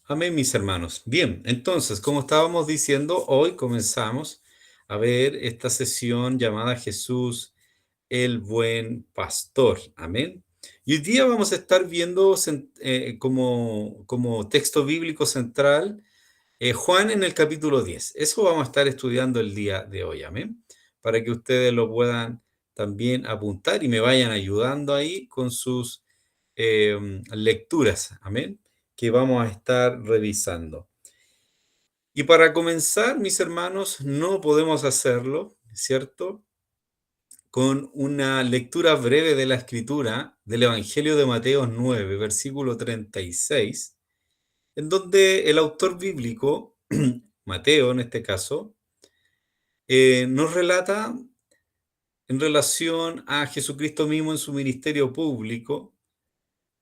Amén, mis hermanos. Bien, entonces, como estábamos diciendo, hoy comenzamos a ver esta sesión llamada Jesús, el buen pastor. Amén. Y hoy día vamos a estar viendo como texto bíblico central Juan en el capítulo 10. Eso vamos a estar estudiando el día de hoy. Amén. Para que ustedes lo puedan también apuntar y me vayan ayudando ahí con sus lecturas. Amén. Que vamos a estar revisando. Y para comenzar, mis hermanos, no podemos hacerlo, ¿cierto? Con una lectura breve de la escritura del Evangelio de Mateo 9, versículo 36, en donde el autor bíblico, Mateo en este caso, nos relata en relación a Jesucristo mismo en su ministerio público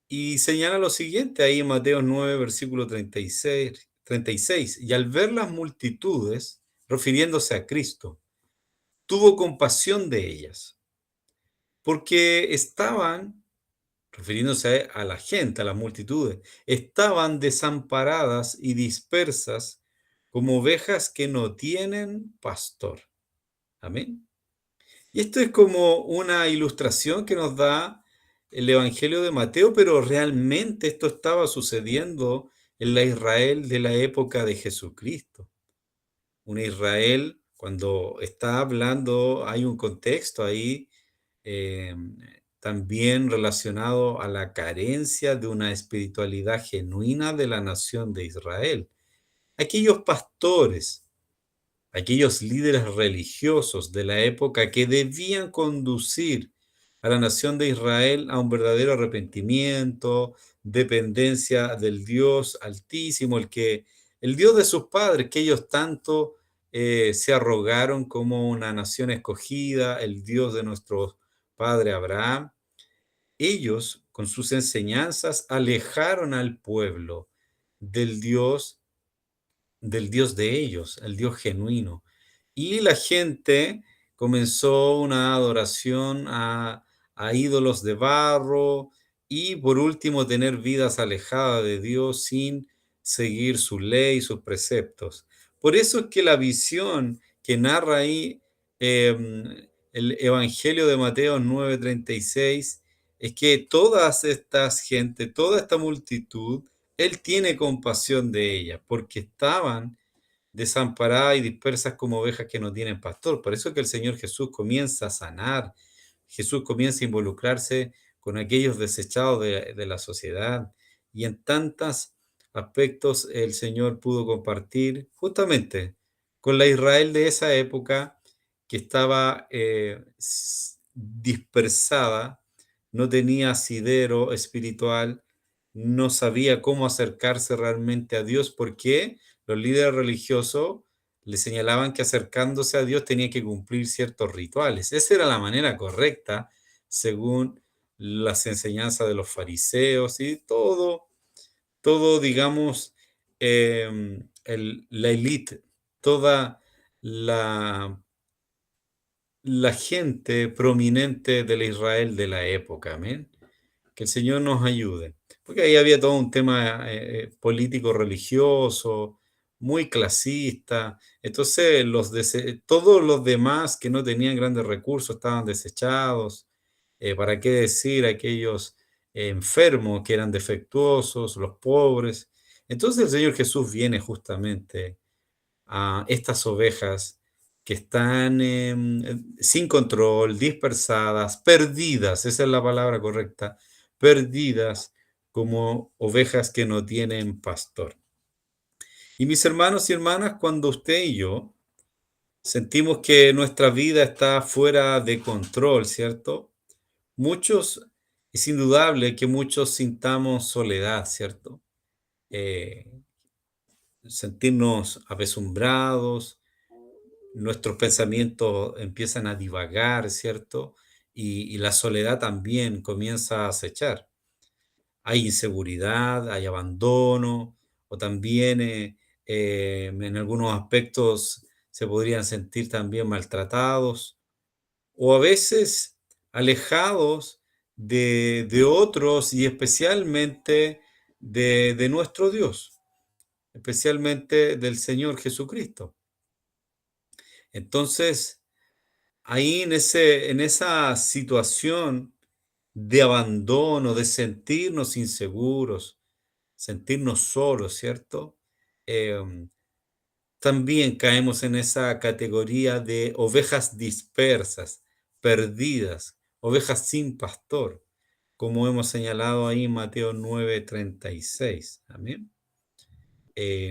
y señala lo siguiente ahí en Mateo 9, versículo 36, y al ver las multitudes, refiriéndose a Cristo, tuvo compasión de ellas, porque estaban, refiriéndose a la gente, a las multitudes, estaban desamparadas y dispersas como ovejas que no tienen pastor. Amén. Y esto es como una ilustración que nos da el Evangelio de Mateo, pero realmente esto estaba sucediendo en la Israel de la época de Jesucristo. Una Israel, cuando está hablando, hay un contexto ahí eh, también relacionado a la carencia de una espiritualidad genuina de la nación de Israel. Aquellos pastores, aquellos líderes religiosos de la época que debían conducir a la nación de Israel a un verdadero arrepentimiento, dependencia del Dios Altísimo, el Dios de sus padres, que ellos tanto se arrogaron como una nación escogida, el Dios de nuestro padre Abraham. Ellos, con sus enseñanzas, alejaron al pueblo del Dios de ellos, el Dios genuino. Y la gente comenzó una adoración a ídolos de barro y por último tener vidas alejadas de Dios sin seguir su ley, sus preceptos. Por eso es que la visión que narra ahí el Evangelio de Mateo 9:36 es que todas estas gente, toda esta multitud, Él tiene compasión de ellas porque estaban desamparadas y dispersas como ovejas que no tienen pastor. Por eso es que el Señor Jesús comienza a sanar, Jesús comienza a involucrarse con aquellos desechados de la sociedad y en tantos aspectos el Señor pudo compartir justamente con la Israel de esa época que estaba dispersada, no tenía asidero espiritual, no sabía cómo acercarse realmente a Dios. ¿Por qué? Los líderes religiosos le señalaban que acercándose a Dios tenía que cumplir ciertos rituales. Esa era la manera correcta, según las enseñanzas de los fariseos y todo digamos, la élite, toda la, la gente prominente de la Israel de la época. Amén. Que el Señor nos ayude. Porque ahí había todo un tema político religioso, muy clasista. Entonces, todos los demás que no tenían grandes recursos estaban desechados. ¿Para qué decir aquellos enfermos que eran defectuosos, los pobres? Entonces el Señor Jesús viene justamente a estas ovejas que están sin control, dispersadas, perdidas, esa es la palabra correcta, perdidas como ovejas que no tienen pastor. Y mis hermanos y hermanas, cuando usted y yo sentimos que nuestra vida está fuera de control, ¿cierto? Muchos, es indudable que muchos sintamos soledad, ¿cierto? Eh, Sentirnos apesumbrados, nuestros pensamientos empiezan a divagar, ¿cierto? Y la soledad también comienza a acechar. Hay inseguridad, hay abandono, o también en algunos aspectos se podrían sentir también maltratados, o a veces alejados de otros y especialmente de nuestro Dios. especialmente del Señor Jesucristo. Entonces, ahí en esa situación de abandono, de sentirnos inseguros, sentirnos solos, ¿cierto? Em, También caemos en esa categoría de ovejas dispersas, perdidas, ovejas sin pastor, como hemos señalado ahí en Mateo 9:36. Amén.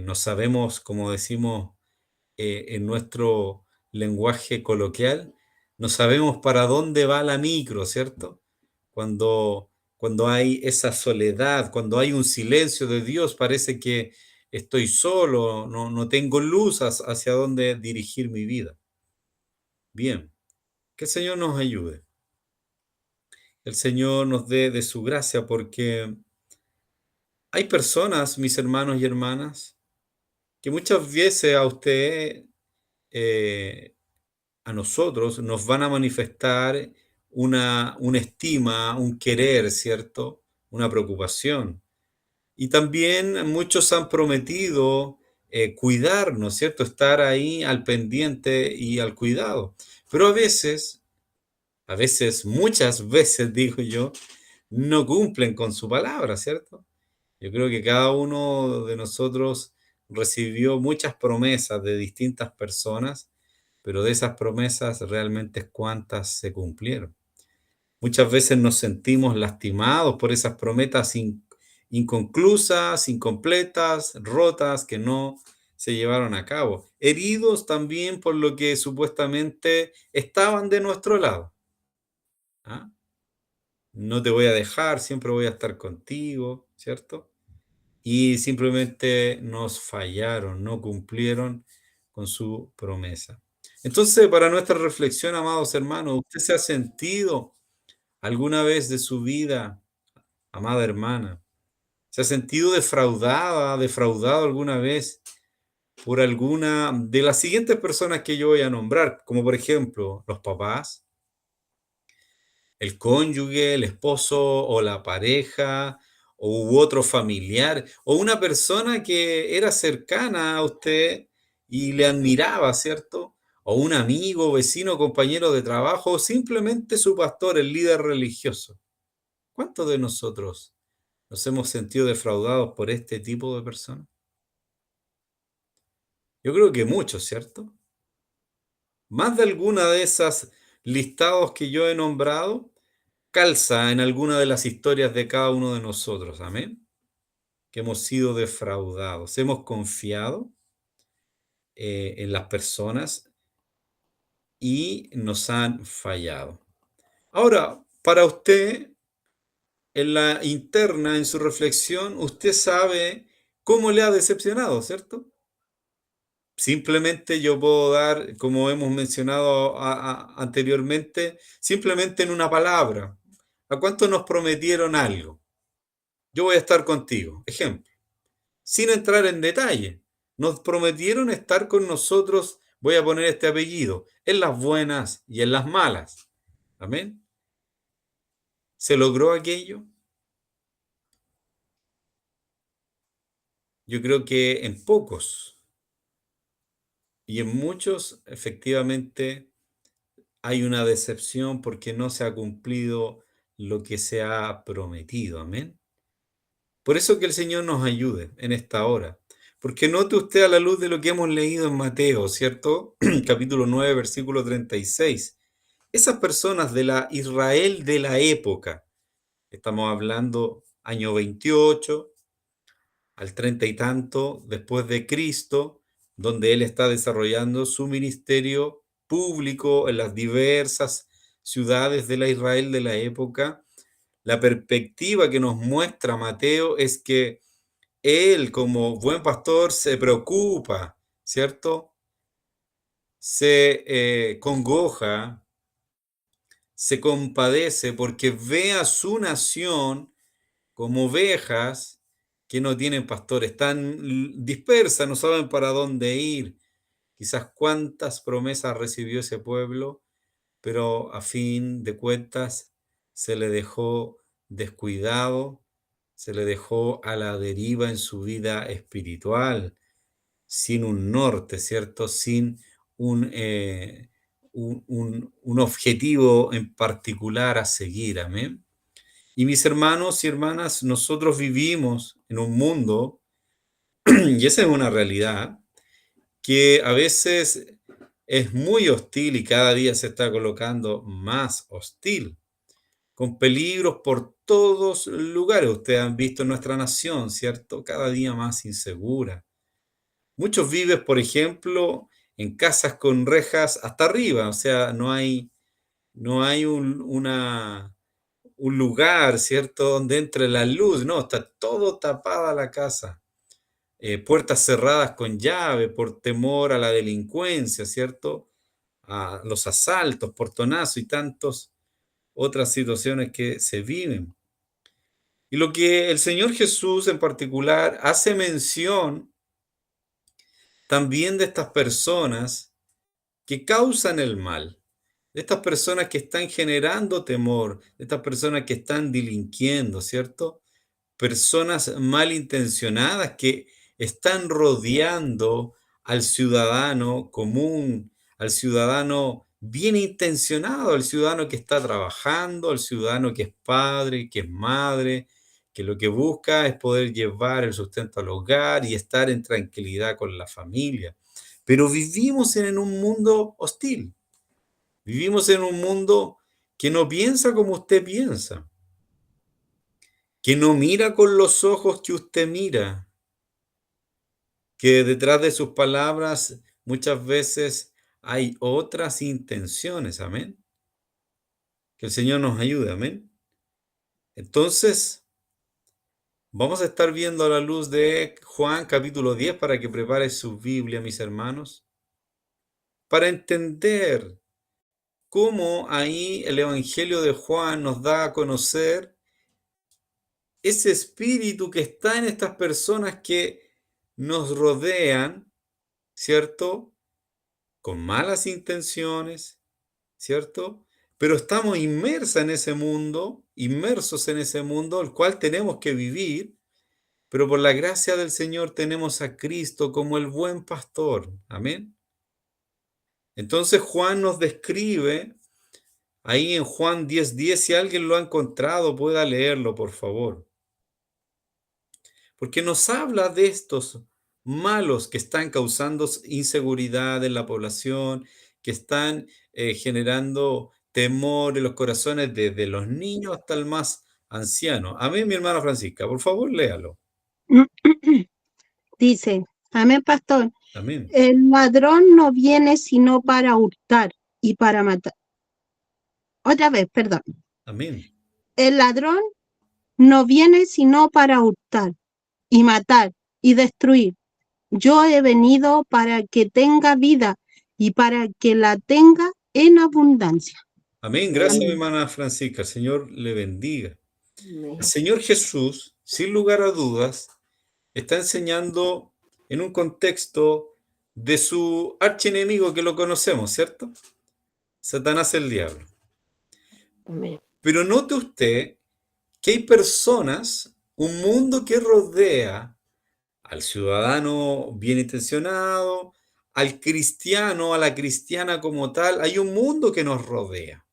No sabemos, como decimos en nuestro lenguaje coloquial, no sabemos para dónde va la micro, ¿cierto? Cuando hay esa soledad, cuando hay un silencio de Dios, parece que estoy solo, no tengo luz hacia dónde dirigir mi vida. Bien, que el Señor nos ayude, el Señor nos dé de su gracia, porque hay personas, mis hermanos y hermanas, que muchas veces a usted eh, a nosotros nos van a manifestar una estima, un querer, ¿cierto? Una preocupación. Y también muchos han prometido cuidarnos, ¿cierto? Estar ahí al pendiente y al cuidado. Pero muchas veces, digo yo, no cumplen con su palabra, ¿cierto? Yo creo que cada uno de nosotros recibió muchas promesas de distintas personas, pero de esas promesas realmente cuántas se cumplieron. Muchas veces nos sentimos lastimados por esas promesas inconclusas, incompletas, rotas, que no se llevaron a cabo. Heridos también por lo que supuestamente estaban de nuestro lado. ¿Ah? No te voy a dejar, siempre voy a estar contigo, ¿cierto? Y simplemente nos fallaron, no cumplieron con su promesa. Entonces, para nuestra reflexión, amados hermanos, ¿usted se ha sentido alguna vez de su vida, amada hermana, se ha sentido defraudada, defraudado alguna vez por alguna de las siguientes personas que yo voy a nombrar, como por ejemplo los papás, el cónyuge, el esposo o la pareja, o u otro familiar, o una persona que era cercana a usted y le admiraba, ¿cierto? O un amigo, vecino, compañero de trabajo, o simplemente su pastor, el líder religioso? ¿Cuántos de nosotros nos hemos sentido defraudados por este tipo de personas? Yo creo que muchos, ¿cierto? Más de alguna de esas listados que yo he nombrado calza en alguna de las historias de cada uno de nosotros, amén, que hemos sido defraudados, hemos confiado en las personas y nos han fallado. Ahora, para usted, en la interna, en su reflexión, usted sabe cómo le ha decepcionado, ¿cierto? Simplemente yo puedo dar, como hemos mencionado anteriormente, simplemente en una palabra. ¿A cuánto nos prometieron algo? Yo voy a estar contigo. Ejemplo, sin entrar en detalle. Nos prometieron estar con nosotros, voy a poner este apellido, en las buenas y en las malas. Amén. ¿Se logró aquello? Yo creo que en pocos y en muchos, efectivamente, hay una decepción porque no se ha cumplido lo que se ha prometido. Amén. Por eso que el Señor nos ayude en esta hora. Porque note usted a la luz de lo que hemos leído en Mateo, ¿cierto? Capítulo 9, versículo 36. Esas personas de la Israel de la época, estamos hablando año 28 al 30 y tanto después de Cristo, donde Él está desarrollando su ministerio público en las diversas ciudades de la Israel de la época. La perspectiva que nos muestra Mateo es que él, como buen pastor, se preocupa, ¿cierto? Se congoja, se compadece porque ve a su nación como ovejas que no tienen pastor, están dispersas, no saben para dónde ir. Quizás cuántas promesas recibió ese pueblo, pero a fin de cuentas se le dejó descuidado, se le dejó a la deriva en su vida espiritual, sin un norte, ¿cierto? Sin un, un objetivo en particular a seguir, amén. Y mis hermanos y hermanas, nosotros vivimos en un mundo, y esa es una realidad, que a veces es muy hostil y cada día se está colocando más hostil, con peligros por todos lugares. Ustedes han visto nuestra nación, ¿cierto? Cada día más insegura. Muchos viven, por ejemplo, en casas con rejas hasta arriba, o sea, no hay un lugar, ¿cierto?, donde entre la luz, no, está todo tapada la casa. Puertas cerradas con llave por temor a la delincuencia, ¿cierto? A los asaltos, portonazos y tantas otras situaciones que se viven. Y lo que el Señor Jesús en particular hace mención también de estas personas que causan el mal, de estas personas que están generando temor, de estas personas que están delinquiendo, ¿cierto? Personas malintencionadas que están rodeando al ciudadano común, al ciudadano bien intencionado, al ciudadano que está trabajando, al ciudadano que es padre, que es madre, que lo que busca es poder llevar el sustento al hogar y estar en tranquilidad con la familia. Pero vivimos en un mundo hostil, vivimos en un mundo que no piensa como usted piensa, que no mira con los ojos que usted mira, que detrás de sus palabras muchas veces hay otras intenciones, amén. Que el Señor nos ayude, amén. Entonces, vamos a estar viendo a la luz de Juan capítulo 10 para que prepare su Biblia, mis hermanos, para entender cómo ahí el Evangelio de Juan nos da a conocer ese espíritu que está en estas personas que nos rodean, ¿cierto? Con malas intenciones, ¿cierto? Pero estamos inmersos en ese mundo, el cual tenemos que vivir, pero por la gracia del Señor tenemos a Cristo como el buen pastor. Amén. Entonces Juan nos describe ahí en Juan 10:10, si alguien lo ha encontrado, pueda leerlo, por favor. Porque nos habla de estos malos que están causando inseguridad en la población, que están generando temor en los corazones desde los niños hasta el más anciano. Amén, mi hermana Francisca, por favor, léalo. Dice, amén, pastor. Amén, El ladrón no viene sino para hurtar y para matar. Otra vez, perdón. amén, El ladrón no viene sino para hurtar y matar y destruir. Yo he venido para que tenga vida y para que la tenga en abundancia. amén. Gracias, mi Amén. hermana Francisca. El Señor le bendiga. El Señor Jesús, sin lugar a dudas, está enseñando en un contexto de su archienemigo que lo conocemos, ¿cierto? Satanás el diablo. Amén. Pero note usted que hay personas, un mundo que rodea al ciudadano bien intencionado, al cristiano, a la cristiana como tal. Hay un mundo que nos rodea,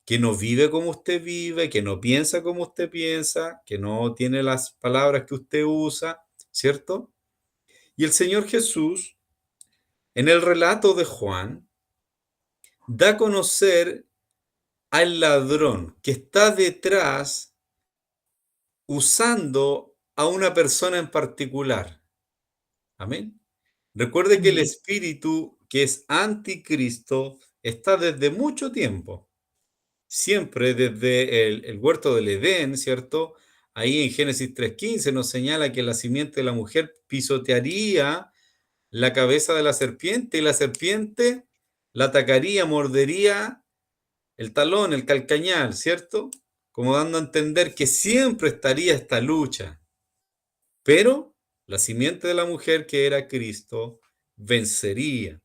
que no vive como usted vive, que no piensa como usted piensa, que no tiene las palabras que usted usa, ¿cierto? Y el Señor Jesús, en el relato de Juan, da a conocer al ladrón que está detrás usando a una persona en particular. Amén. Recuerde que el Amén. espíritu que es anticristo está desde mucho tiempo, siempre desde el huerto del Edén, ¿cierto? Ahí en Génesis 3:15 nos señala que la simiente de la mujer pisotearía la cabeza de la serpiente y la serpiente la atacaría, mordería el talón, el calcañar, ¿cierto? Como dando a entender que siempre estaría esta lucha. Pero la simiente de la mujer, que era Cristo, vencería.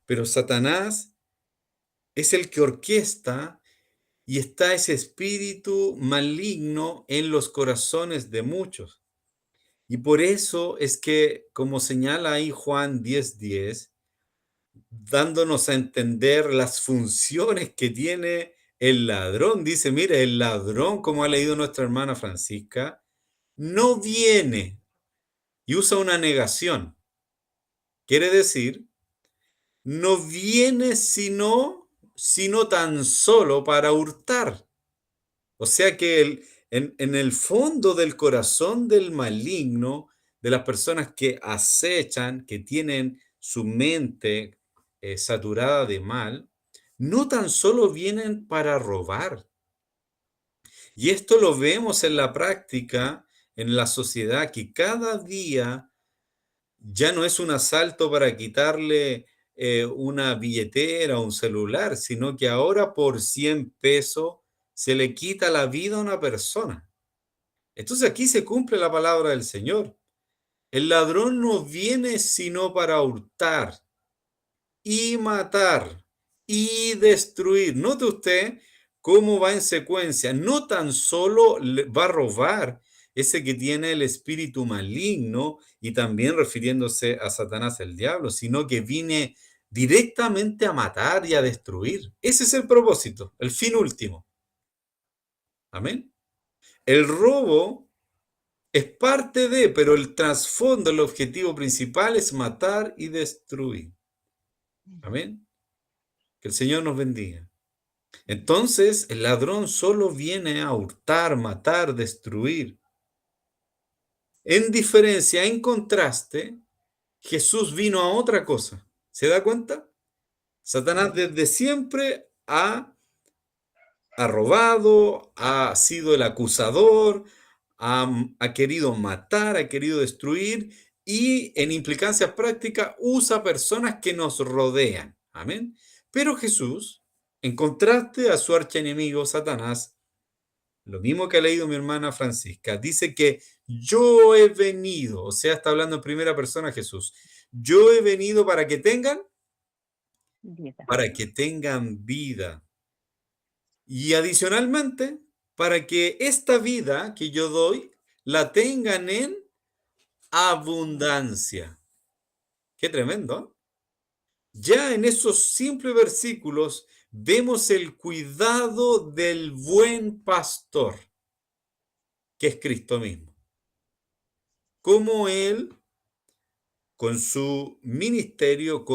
Pero Satanás es el que orquesta y está ese espíritu maligno en los corazones de muchos. Y por eso es que, como señala ahí Juan 10:10, dándonos a entender las funciones que tiene el ladrón. Dice, mire, el ladrón, como ha leído nuestra hermana Francisca, no viene y usa una negación. Quiere decir, no viene sino tan solo para hurtar. O sea que en el fondo del corazón del maligno, de las personas que acechan, que tienen su mente saturada de mal, no tan solo vienen para robar. Y esto lo vemos en la práctica, en la sociedad, que cada día ya no es un asalto para quitarle una billetera o un celular, sino que ahora por 100 pesos se le quita la vida a una persona. Entonces aquí se cumple la palabra del Señor. El ladrón no viene sino para hurtar y matar y destruir. Note usted cómo va en secuencia. No tan solo va a robar ese que tiene el espíritu maligno y también refiriéndose a Satanás el diablo, sino que viene directamente a matar y a destruir. Ese es el propósito, el fin último. Amén. El robo es parte de, pero el trasfondo, el objetivo principal es matar y destruir. Amén. Que el Señor nos bendiga. Entonces, el ladrón solo viene a hurtar, matar, destruir. En diferencia, en contraste, Jesús vino a otra cosa. ¿Se da cuenta? Satanás desde siempre ha robado, ha sido el acusador, ha querido matar, ha querido destruir y en implicancias prácticas usa personas que nos rodean. Amén. Pero Jesús, en contraste a su archienemigo Satanás, lo mismo que ha leído mi hermana Francisca, dice que yo he venido, o sea, está hablando en primera persona Jesús, yo he venido Vida. para que tengan vida. Y adicionalmente, para que esta vida que yo doy la tengan en abundancia. Qué tremendo. Ya en esos simples versículos vemos el cuidado del buen pastor, que es Cristo mismo. Cómo Él, con su ministerio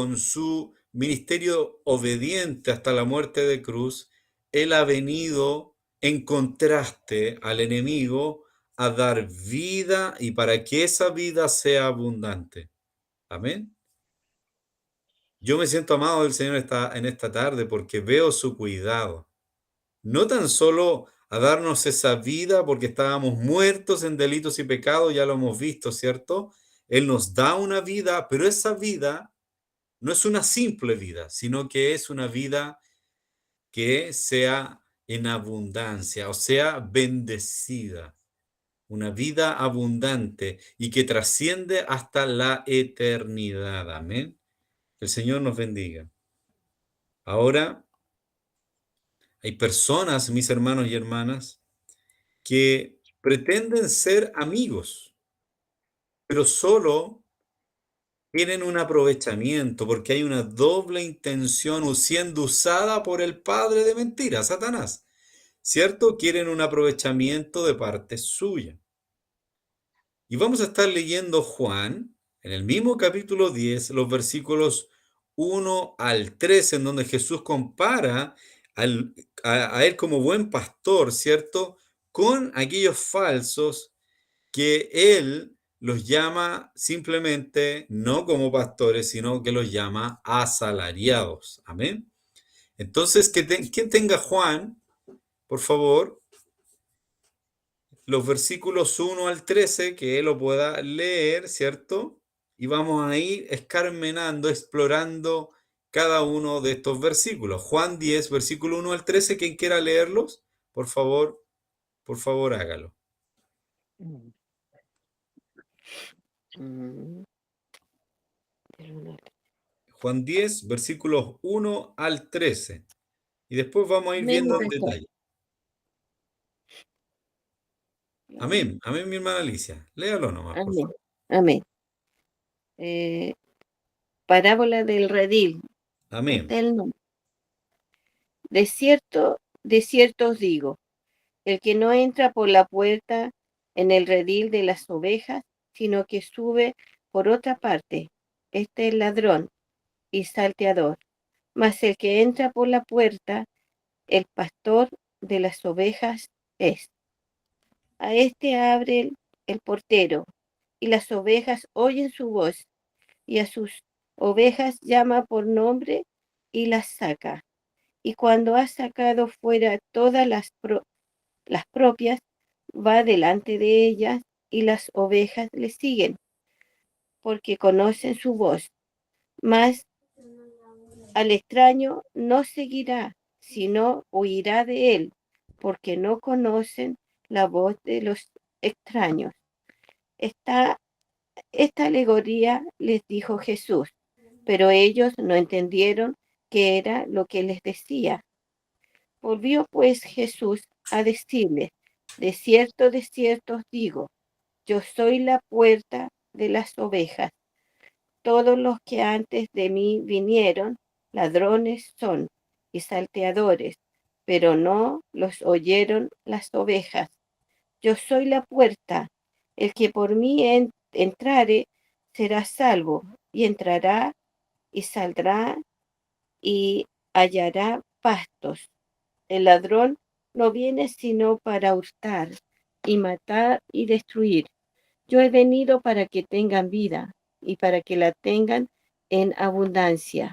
obediente hasta la muerte de cruz, Él ha venido en contraste al enemigo a dar vida y para que esa vida sea abundante. Amén. Yo me siento amado del Señor en esta tarde porque veo su cuidado. No tan solo a darnos esa vida porque estábamos muertos en delitos y pecados, ya lo hemos visto, ¿cierto? Él nos da una vida, pero esa vida no es una simple vida, sino que es una vida que sea en abundancia, o sea, bendecida, una vida abundante y que trasciende hasta la eternidad. Amén. Que el Señor nos bendiga. Ahora, hay personas, mis hermanos y hermanas, que pretenden ser amigos, pero solo tienen un aprovechamiento porque hay una doble intención siendo usada por el padre de mentiras, Satanás. ¿Cierto? Quieren un aprovechamiento de parte suya. Y vamos a estar leyendo Juan, en el mismo capítulo 10, los versículos 1 al 13, en donde Jesús compara a él como buen pastor, ¿cierto? Con aquellos falsos que él los llama simplemente no como pastores, sino que los llama asalariados. Amén. Entonces, ¿quién tenga Juan, por favor, los versículos 1 al 13, que él lo pueda leer, ¿cierto? Y vamos a ir escarmenando, explorando cada uno de estos versículos. Juan 10, versículo 1 al 13, quien quiera leerlos, por favor hágalo. Mm. Mm. Del uno al- Juan 10, versículos 1 al 13. Y después vamos a ir Amén, viendo en pastor. detalle. Amén, amén, mi hermana Alicia. Léalo nomás, por Amén. favor. Amén. Eh, Parábola del redil. Amén, Este es el nombre. De cierto os digo, el que no entra por la puerta en el redil de las ovejas, sino que sube por otra parte, este es ladrón y salteador. Mas el que entra por la puerta, el pastor de las ovejas es. A este abre el portero, y las ovejas oyen su voz, y a sus ovejas llama por nombre y las saca. Y cuando ha sacado fuera todas las propias, va delante de ellas, y las ovejas le siguen, porque conocen su voz. Mas al extraño no seguirá, sino huirá de él, porque no conocen la voz de los extraños. Esta, esta alegoría les dijo Jesús, pero ellos no entendieron qué era lo que les decía. Volvió pues Jesús a decirles, de cierto os digo, yo soy la puerta de las ovejas. Todos los que antes de mí vinieron, ladrones son y salteadores, pero no los oyeron las ovejas. Yo soy la puerta, el que por mí entrare será salvo, y entrará y saldrá y hallará pastos. El ladrón no viene sino para hurtar y matar y destruir. Yo he venido para que tengan vida y para que la tengan en abundancia.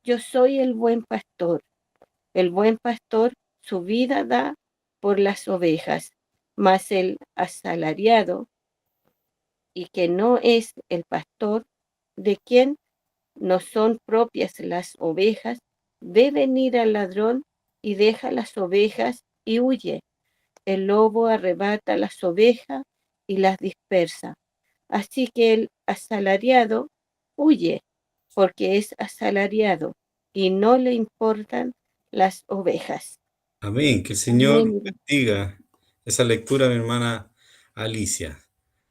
Yo soy el buen pastor. El buen pastor su vida da por las ovejas, mas el asalariado y que no es el pastor, de quien no son propias las ovejas, ve venir al ladrón y deja las ovejas y huye. El lobo arrebata las ovejas y las dispersa. Así que el asalariado huye porque es asalariado y no le importan las ovejas. amén. Que el Señor Amén. bendiga esa lectura, mi hermana Alicia.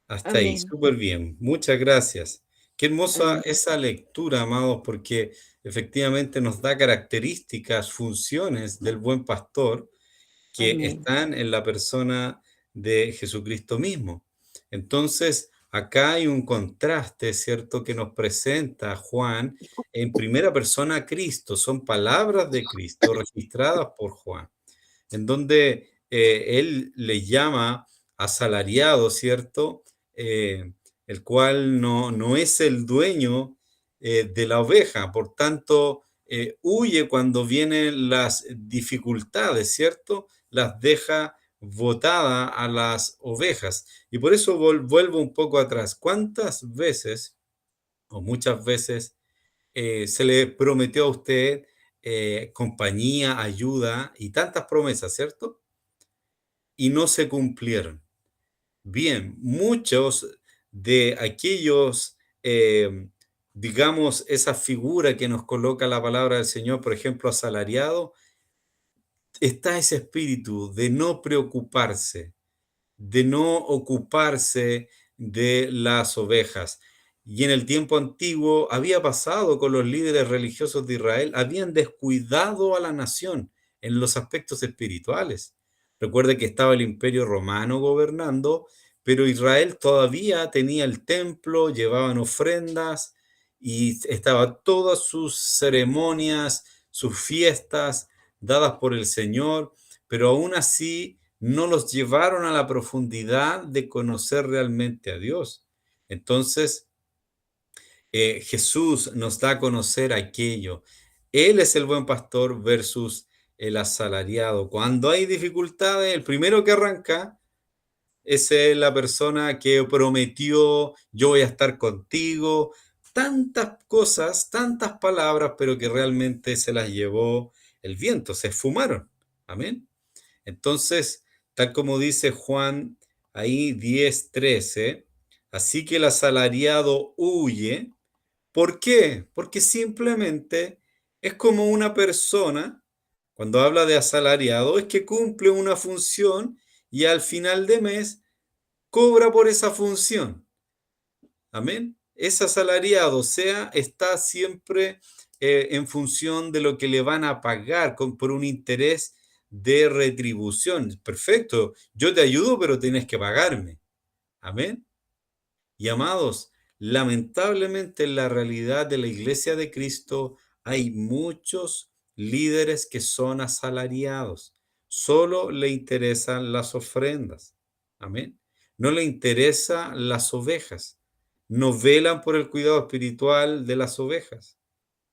Hasta ahí, Amén. súper bien. Muchas gracias. Qué hermosa Amén. esa lectura, amados, porque efectivamente nos da características, funciones del buen pastor que Amén. están en la persona de Jesucristo mismo. Entonces, acá hay un contraste, ¿cierto?, que nos presenta Juan en primera persona a Cristo. Son palabras de Cristo registradas por Juan, en donde él le llama asalariado, ¿cierto? El cual no es el dueño de la oveja, por tanto, huye cuando vienen las dificultades, ¿cierto? Las deja botada a las ovejas. Y por eso vuelvo un poco atrás. ¿Cuántas veces, o muchas veces, se le prometió a usted compañía, ayuda y tantas promesas, ¿cierto? Y no se cumplieron? Bien, muchos de aquellos, digamos, esa figura que nos coloca la palabra del Señor, por ejemplo, asalariado, está ese espíritu de no preocuparse, de no ocuparse de las ovejas. Y en el tiempo antiguo había pasado con los líderes religiosos de Israel, habían descuidado a la nación en los aspectos espirituales. Recuerde que estaba el imperio romano gobernando, pero Israel todavía tenía el templo, llevaban ofrendas y estaban todas sus ceremonias, sus fiestas dadas por el Señor, pero aún así no los llevaron a la profundidad de conocer realmente a Dios. Entonces, Jesús nos da a conocer aquello. Él es el buen pastor versus el asalariado. Cuando hay dificultades, el primero que arranca es la persona que prometió, yo voy a estar contigo, tantas cosas, tantas palabras, pero que realmente se las llevó el viento, se esfumaron. Amén. Entonces, tal como dice Juan ahí 10:13, así que el asalariado huye. ¿Por qué? Porque simplemente es como una persona, cuando habla de asalariado, es que cumple una función y al final de mes cobra por esa función. Amén. Es asalariado, o sea, está siempre en función de lo que le van a pagar por un interés de retribución. Perfecto, yo te ayudo, pero tienes que pagarme. Amén. Y amados, lamentablemente en la realidad de la Iglesia de Cristo hay muchos líderes que son asalariados. Solo le interesan las ofrendas. Amén. No le interesan las ovejas. No velan por el cuidado espiritual de las ovejas.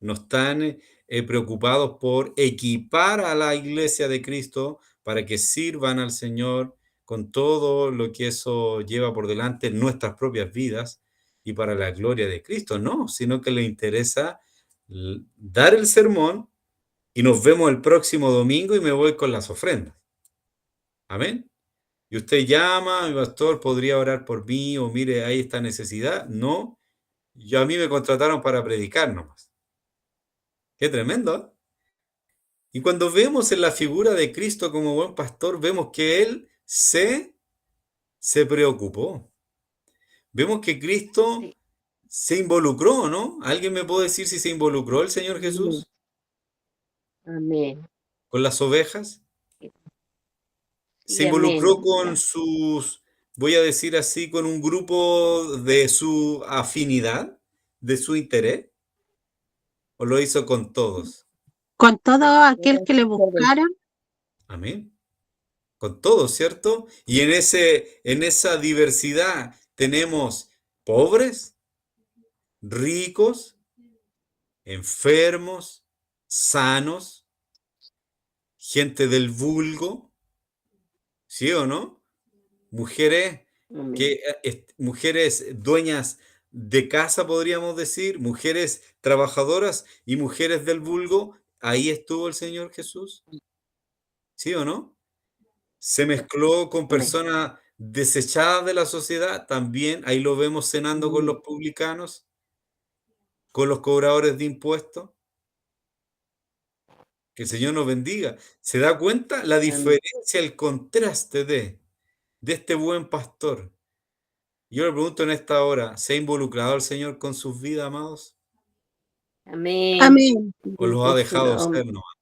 No están preocupados por equipar a la Iglesia de Cristo para que sirvan al Señor con todo lo que eso lleva por delante en nuestras propias vidas y para la gloria de Cristo. No, sino que le interesa dar el sermón y nos vemos el próximo domingo y me voy con las ofrendas. Amén. Y usted llama, mi pastor, podría orar por mí, o mire, hay esta necesidad. No, a mí me contrataron para predicar nomás. Qué tremendo, ¿eh? Y cuando vemos en la figura de Cristo como buen pastor, vemos que Él se preocupó. Vemos que Cristo Sí. se involucró, ¿no? ¿Alguien me puede decir si se involucró el Señor Jesús Amén. con las ovejas? Se Sí, amén. involucró con sus, voy a decir así, con un grupo de su afinidad, de su interés, o lo hizo con todos. Con todo aquel que le buscara. Amén. Con todos, ¿cierto? Y en esa diversidad tenemos pobres, ricos, enfermos, sanos, gente del vulgo, ¿sí o no? Mujeres Amén. mujeres dueñas de casa, podríamos decir, mujeres trabajadoras y mujeres del vulgo. Ahí estuvo el Señor Jesús, ¿sí o no? Se mezcló con Amén. personas desechadas de la sociedad, también ahí lo vemos cenando con los publicanos, con los cobradores de impuestos. Que el Señor nos bendiga. ¿Se da cuenta la Amén. diferencia, el contraste de este buen pastor? Yo le pregunto en esta hora, ¿se ha involucrado el Señor con sus vidas, amados? Amén. Amén. ¿O los ha En su dejado ser nombre. nomás?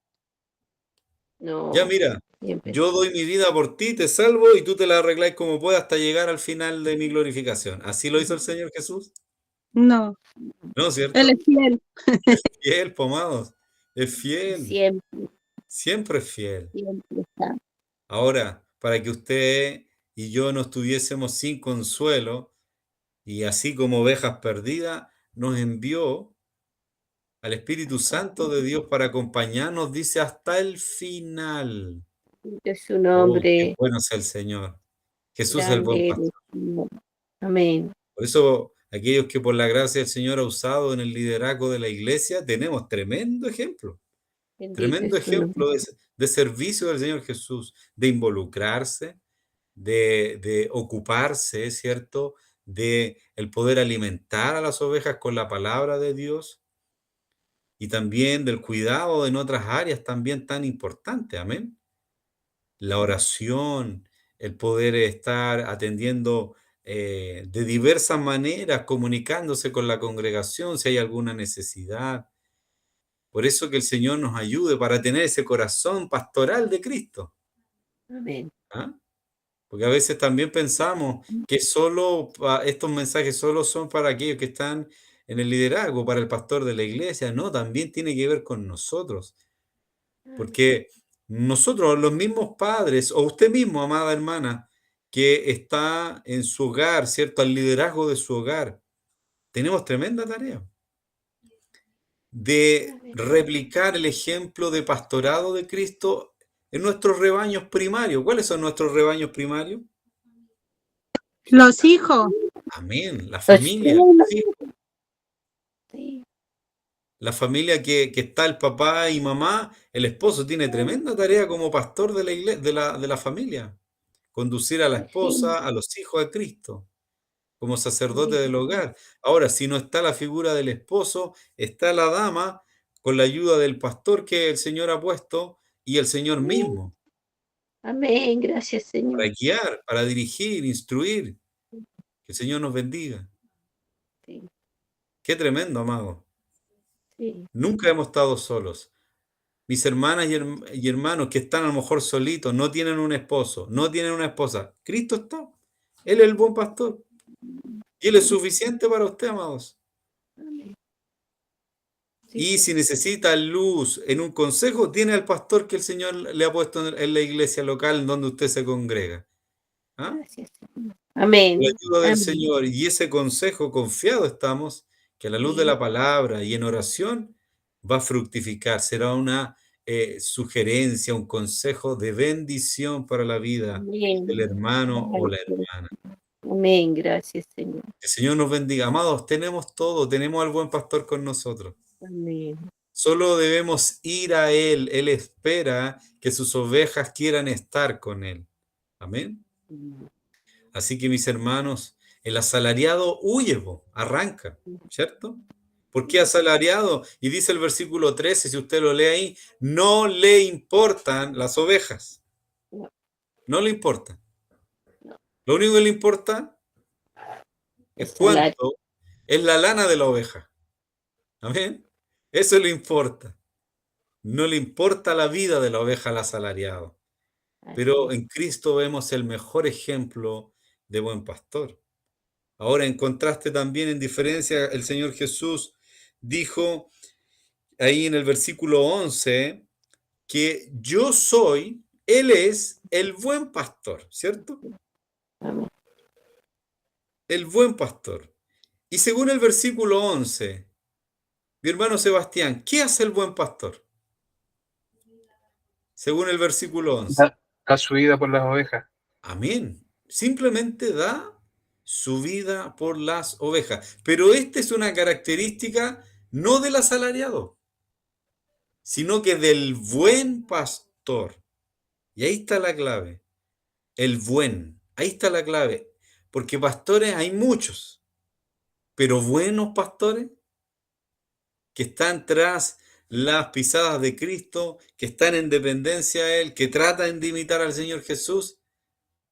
Ya No, mira, siempre. yo doy mi vida por ti, te salvo y tú te la arregláis como puedas hasta llegar al final de mi glorificación. ¿Así lo hizo el Señor Jesús? No, ¿No, Él cierto? es fiel. Es fiel, pomados. Es fiel. Siempre, Siempre es fiel. siempre está. Ahora, para que usted y yo no estuviésemos sin consuelo, y así como ovejas perdidas, nos envió al Espíritu Santo de Dios para acompañarnos, dice, hasta el final. De su Oh, qué nombre, bueno sea el Señor. Jesús es el buen grande eres, pastor. Señor. Amén. Por eso, aquellos que por la gracia del Señor ha usado en el liderazgo de la iglesia, tenemos Bendito tremendo es su nombre. ejemplo de servicio del Señor Jesús, de involucrarse, de ocuparse, ¿cierto? De el poder alimentar a las ovejas con la palabra de Dios y también del cuidado en otras áreas también tan importantes, amén. La oración, el poder estar atendiendo de diversas maneras, comunicándose con la congregación si hay alguna necesidad. Por eso que el Señor nos ayude para tener ese corazón pastoral de Cristo. Amén. ¿Ah? Porque a veces también pensamos que estos mensajes solo son para aquellos que están en el liderazgo, para el pastor de la iglesia. No, también tiene que ver con nosotros. Porque nosotros, los mismos padres, o usted mismo, amada hermana, que está en su hogar, ¿cierto? Al liderazgo de su hogar, tenemos tremenda tarea de Amén. replicar el ejemplo de pastorado de Cristo en nuestros rebaños primarios. ¿Cuáles son nuestros rebaños primarios? Los hijos. Amén, la Pues, familia. Sí, sí, la familia que está el papá y mamá, el esposo tiene tremenda tarea como pastor de la de la familia. Conducir a la sí, esposa, a los hijos de Cristo, como sacerdote sí, del hogar. Ahora, si no está la figura del esposo, está la dama con la ayuda del pastor que el Señor ha puesto y el Señor mismo, amén, gracias, para Señor. guiar, para dirigir, instruir. Que el Señor nos bendiga. Sí, Qué tremendo, amado. sí. Nunca hemos estado solos. Mis hermanas y hermanos que están a lo mejor solitos, no tienen un esposo, no tienen una esposa. Cristo está. Él es el buen pastor. Y Él es suficiente para usted, amados. Amén. Sí, Y pues, si necesita luz en un consejo, tiene al pastor que el Señor le ha puesto en la iglesia local en donde usted se congrega. ¿Ah? gracias, Señor. Con la Amén. ayuda del Amén. Señor y ese consejo confiado estamos, que a la luz de Sí. la palabra y en oración va a fructificar, será una sugerencia, un consejo de bendición para la vida del Amén. hermano o la Gracias. hermana. Amén. Gracias, Señor. Que el Señor nos bendiga. Amados, tenemos todo, tenemos al buen pastor con nosotros. Amén. Solo debemos ir a Él. Él espera que sus ovejas quieran estar con Él. Amén. Así que mis hermanos, el asalariado huye, arranca, ¿cierto? ¿Por qué asalariado? Y dice el versículo 13, si usted lo lee ahí, no le importan las ovejas. No le importa. Lo único que le importa es El salario. cuánto es la lana de la oveja. Amén. Eso le importa. No le importa la vida de la oveja al asalariado. Pero en Cristo vemos el mejor ejemplo de buen pastor. Ahora, en contraste también, en diferencia, el Señor Jesús dijo ahí en el versículo 11 que yo soy, Él es el buen pastor, ¿cierto? Amén. El buen pastor. Y según el versículo 11, mi hermano Sebastián, ¿qué hace el buen pastor? Según el versículo 11. Da su vida por las ovejas. Amén. Simplemente da su vida por las ovejas. Pero esta es una característica no del asalariado, sino que del buen pastor. Y ahí está la clave. El buen. Ahí está la clave. Porque pastores hay muchos, pero buenos pastores que están tras las pisadas de Cristo, que están en dependencia a Él, que tratan de imitar al Señor Jesús,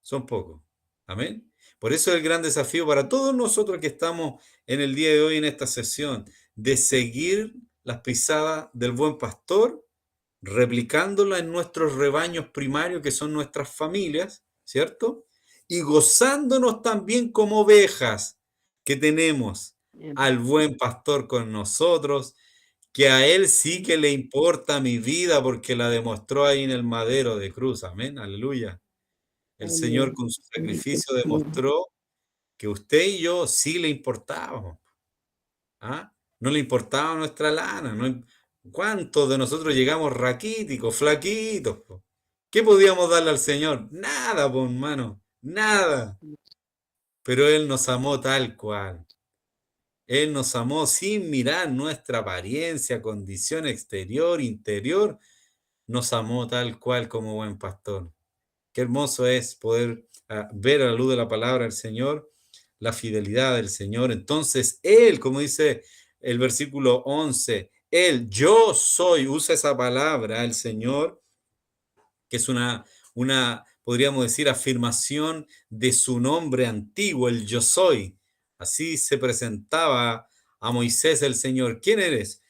son pocos. Amén. Por eso es el gran desafío para todos nosotros que estamos en el día de hoy en esta sesión, de seguir las pisadas del buen pastor, replicándola en nuestros rebaños primarios, que son nuestras familias, ¿cierto? Y gozándonos también como ovejas que tenemos al buen pastor con nosotros, que a él sí que le importa mi vida porque la demostró ahí en el madero de cruz. Amén, aleluya. El Señor con su sacrificio demostró que usted y yo sí le importábamos. ¿Ah? No le importaba nuestra lana. No, ¿cuántos de nosotros llegamos raquíticos, flaquitos? Po? ¿Qué podíamos darle al Señor? Nada, pues, hermano, nada. Pero Él nos amó tal cual. Él nos amó sin mirar nuestra apariencia, condición exterior, interior. Nos amó tal cual como buen pastor. Qué hermoso es poder ver a la luz de la palabra del Señor, la fidelidad del Señor. Entonces, Él, como dice el versículo 11, Él, yo soy, usa esa palabra, el Señor, que es podríamos decir, afirmación de su nombre antiguo, el yo soy. Así se presentaba a Moisés el Señor. ¿Quién eres?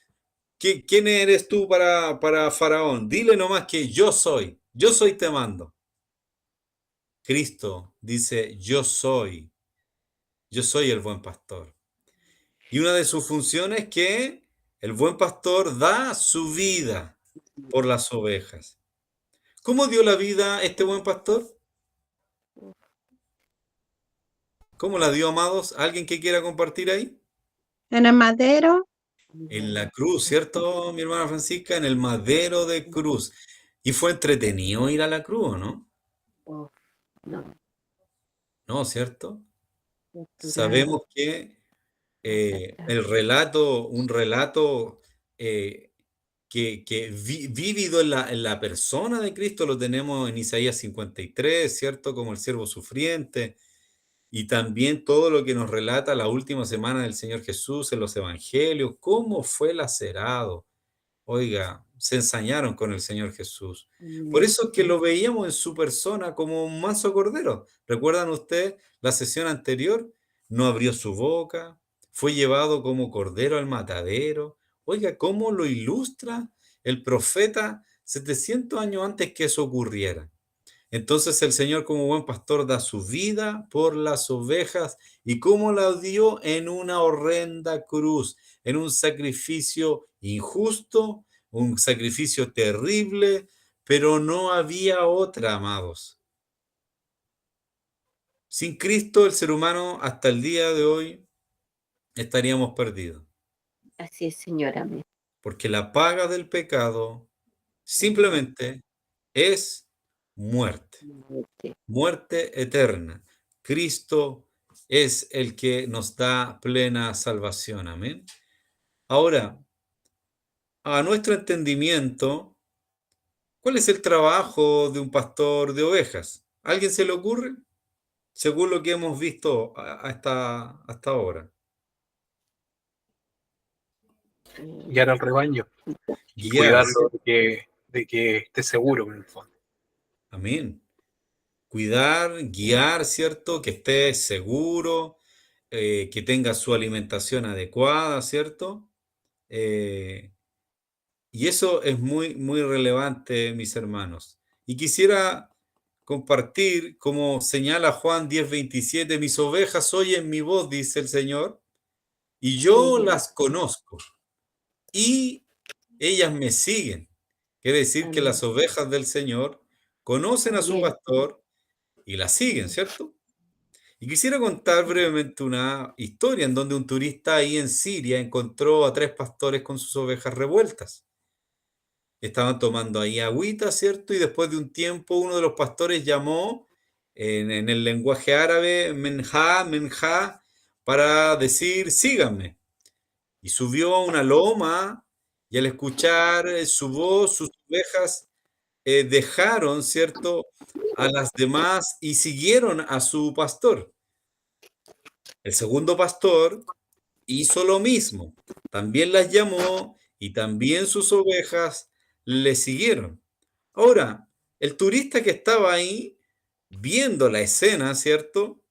¿Quién eres tú para Faraón? Dile nomás que yo soy te mando. Cristo dice, yo soy el buen pastor. Y una de sus funciones es que el buen pastor da su vida por las ovejas. ¿Cómo dio la vida este buen pastor? ¿Cómo la dio, amados? ¿Alguien que quiera compartir ahí? En el madero, En la cruz, ¿cierto, mi hermana Francisca? En el madero de cruz. Y fue entretenido ir a la cruz, ¿no? No, No, ¿cierto? torturado, Sabemos que un relato que vívido en la persona de Cristo lo tenemos en Isaías 53, ¿cierto? Como el siervo sufriente, y también todo lo que nos relata la última semana del Señor Jesús en los evangelios, cómo fue lacerado. Oiga, se ensañaron con el Señor Jesús. Por eso es que lo veíamos en su persona como un manso cordero. ¿Recuerdan ustedes la sesión anterior? no abrió su boca, fue llevado como cordero al matadero. Oiga, ¿cómo lo ilustra el profeta 700 años antes que eso ocurriera? Entonces el Señor como buen pastor da su vida por las ovejas. ¿Y cómo la dio? En una horrenda cruz, en un sacrificio injusto, un sacrificio terrible, pero no había otra, amados. Sin Cristo, el ser humano hasta el día de hoy estaríamos perdidos, Así es, Señor, amén. porque la paga del pecado simplemente es muerte. Muerte. Muerte eterna. Cristo es el que nos da plena salvación. Amén. Ahora, a nuestro entendimiento, ¿cuál es el trabajo de un pastor de ovejas? ¿A alguien se le ocurre? Según lo que hemos visto hasta ahora. Guiar al rebaño y Guiar, ¿sí? cuidarlo de que esté seguro en el fondo. Amén. Cuidar, guiar, ¿cierto? Que esté seguro, que tenga su alimentación adecuada, ¿cierto? Eh, Y eso es muy, muy relevante, mis hermanos. Y quisiera compartir, como señala Juan 10:27, mis ovejas oyen mi voz, dice el Señor, y yo Ujú. las conozco, y ellas me siguen. Quiere decir que Amén. las ovejas del Señor conocen a su También. pastor y la siguen, ¿cierto? Y quisiera contar brevemente una historia en donde un turista ahí en Siria encontró a 3 pastores con sus ovejas revueltas. Estaban tomando ahí agüita, ¿cierto? Y después de un tiempo uno de los pastores llamó en el lenguaje árabe, menja, menja, para decir, síganme. Y subió a una loma y al escuchar su voz, sus ovejas dejaron, ¿cierto? A las demás y siguieron a su pastor. El segundo pastor hizo lo mismo. También las llamó y también sus ovejas le siguieron. Ahora, el turista que estaba ahí, viendo la escena, ¿cierto?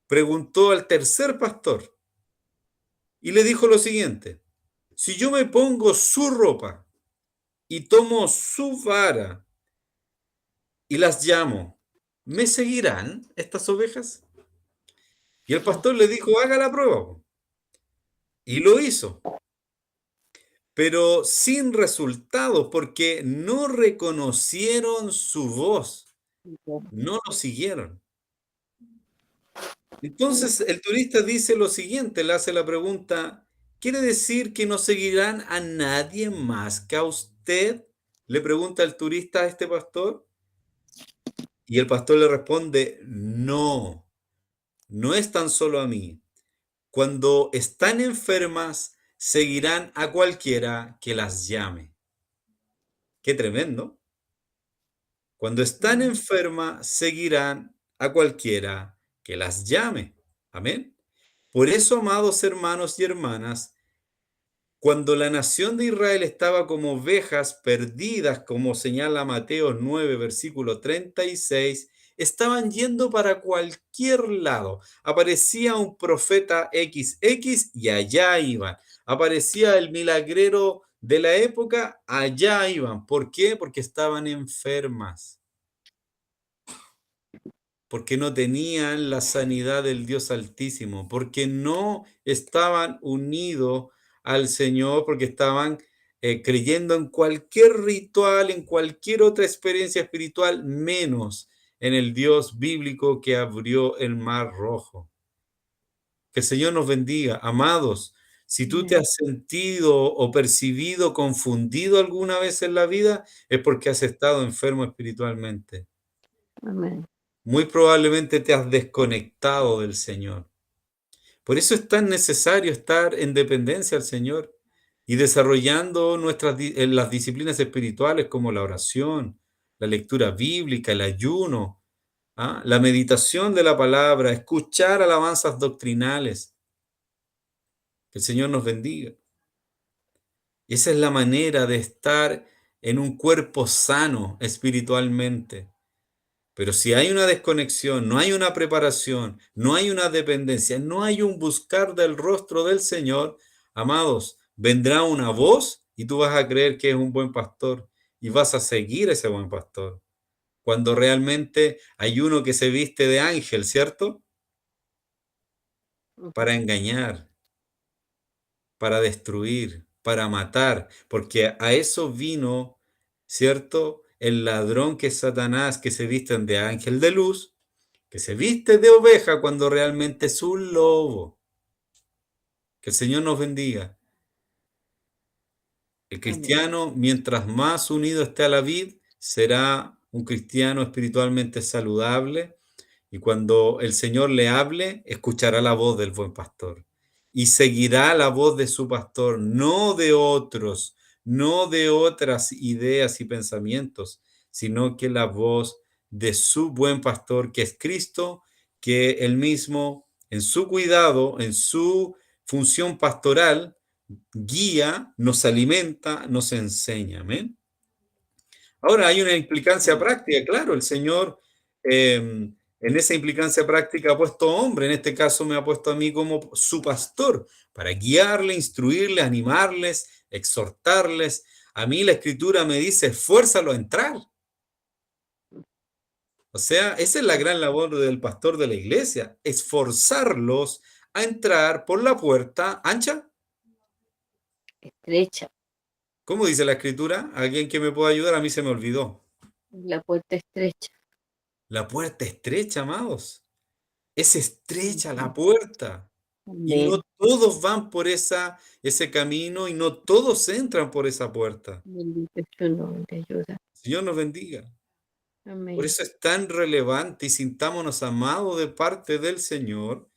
Preguntó al tercer pastor y le dijo lo siguiente: si yo me pongo su ropa y tomo su vara y las llamo, ¿me seguirán estas ovejas? Y el pastor le dijo, haga la prueba. Y lo hizo, pero sin resultados porque no reconocieron su voz, no lo siguieron. Entonces el turista dice lo siguiente, le hace la pregunta, ¿quiere decir que no seguirán a nadie más que a usted? Le pregunta el turista a este pastor. Y el pastor le responde, no, no es tan solo a mí. Cuando están enfermas, seguirán a cualquiera que las llame. Qué tremendo. Cuando están enfermas, seguirán a cualquiera que las llame. Amén. Por eso, amados hermanos y hermanas, cuando la nación de Israel estaba como ovejas perdidas, como señala Mateo 9, versículo 36, estaban yendo para cualquier lado. Aparecía un profeta XX y allá iban. Aparecía el milagrero de la época, allá iban. ¿Por qué? Porque estaban enfermas, porque no tenían la sanidad del Dios Altísimo, porque no estaban unidos al Señor, porque estaban creyendo en cualquier ritual, en cualquier otra experiencia espiritual, menos en el Dios bíblico que abrió el mar rojo. Que el Señor nos bendiga. Amados, si tú te has sentido o percibido confundido alguna vez en la vida, es porque has estado enfermo espiritualmente. Amén. Muy probablemente te has desconectado del Señor. Por eso es tan necesario estar en dependencia al Señor y desarrollando las disciplinas espirituales como la oración, la lectura bíblica, el ayuno, ¿ah? La meditación de la palabra, escuchar alabanzas doctrinales. Que el Señor nos bendiga. Esa es la manera de estar en un cuerpo sano espiritualmente. Pero si hay una desconexión, no hay una preparación, no hay una dependencia, no hay un buscar del rostro del Señor, amados, vendrá una voz y tú vas a creer que es un buen pastor y vas a seguir ese buen pastor. Cuando realmente hay uno que se viste de ángel, ¿cierto? Para engañar, para destruir, para matar, porque a eso vino, ¿cierto? El ladrón que es Satanás, que se visten de ángel de luz, que se viste de oveja cuando realmente es un lobo. Que el Señor nos bendiga. El Amén. cristiano, mientras más unido esté a la vid, será un cristiano espiritualmente saludable. Y cuando el Señor le hable, escuchará la voz del buen pastor. Y seguirá la voz de su pastor, no de otros, no de otras ideas y pensamientos, sino que la voz de su buen pastor, que es Cristo, que él mismo, en su cuidado, en su función pastoral, guía, nos alimenta, nos enseña. Amén. Ahora hay una implicancia práctica, claro, el Señor en esa implicancia práctica ha puesto hombre, en este caso me ha puesto a mí como su pastor, para guiarle, instruirle, animarles, exhortarles. A mí la Escritura me dice, esfuérzalo a entrar. O sea, esa es la gran labor del pastor de la iglesia, esforzarlos a entrar por la puerta ancha. Estrecha, ¿Cómo dice la Escritura? ¿Alguien que me pueda ayudar? A mí se me olvidó. la puerta estrecha. La puerta estrecha, amados. Es estrecha la puerta y no Amén. todos van por ese camino y no todos entran por esa puerta. Bendito es tu nombre, ayuda. Señor nos bendiga. Por Amén. eso es tan relevante y sintámonos amados de parte del Señor,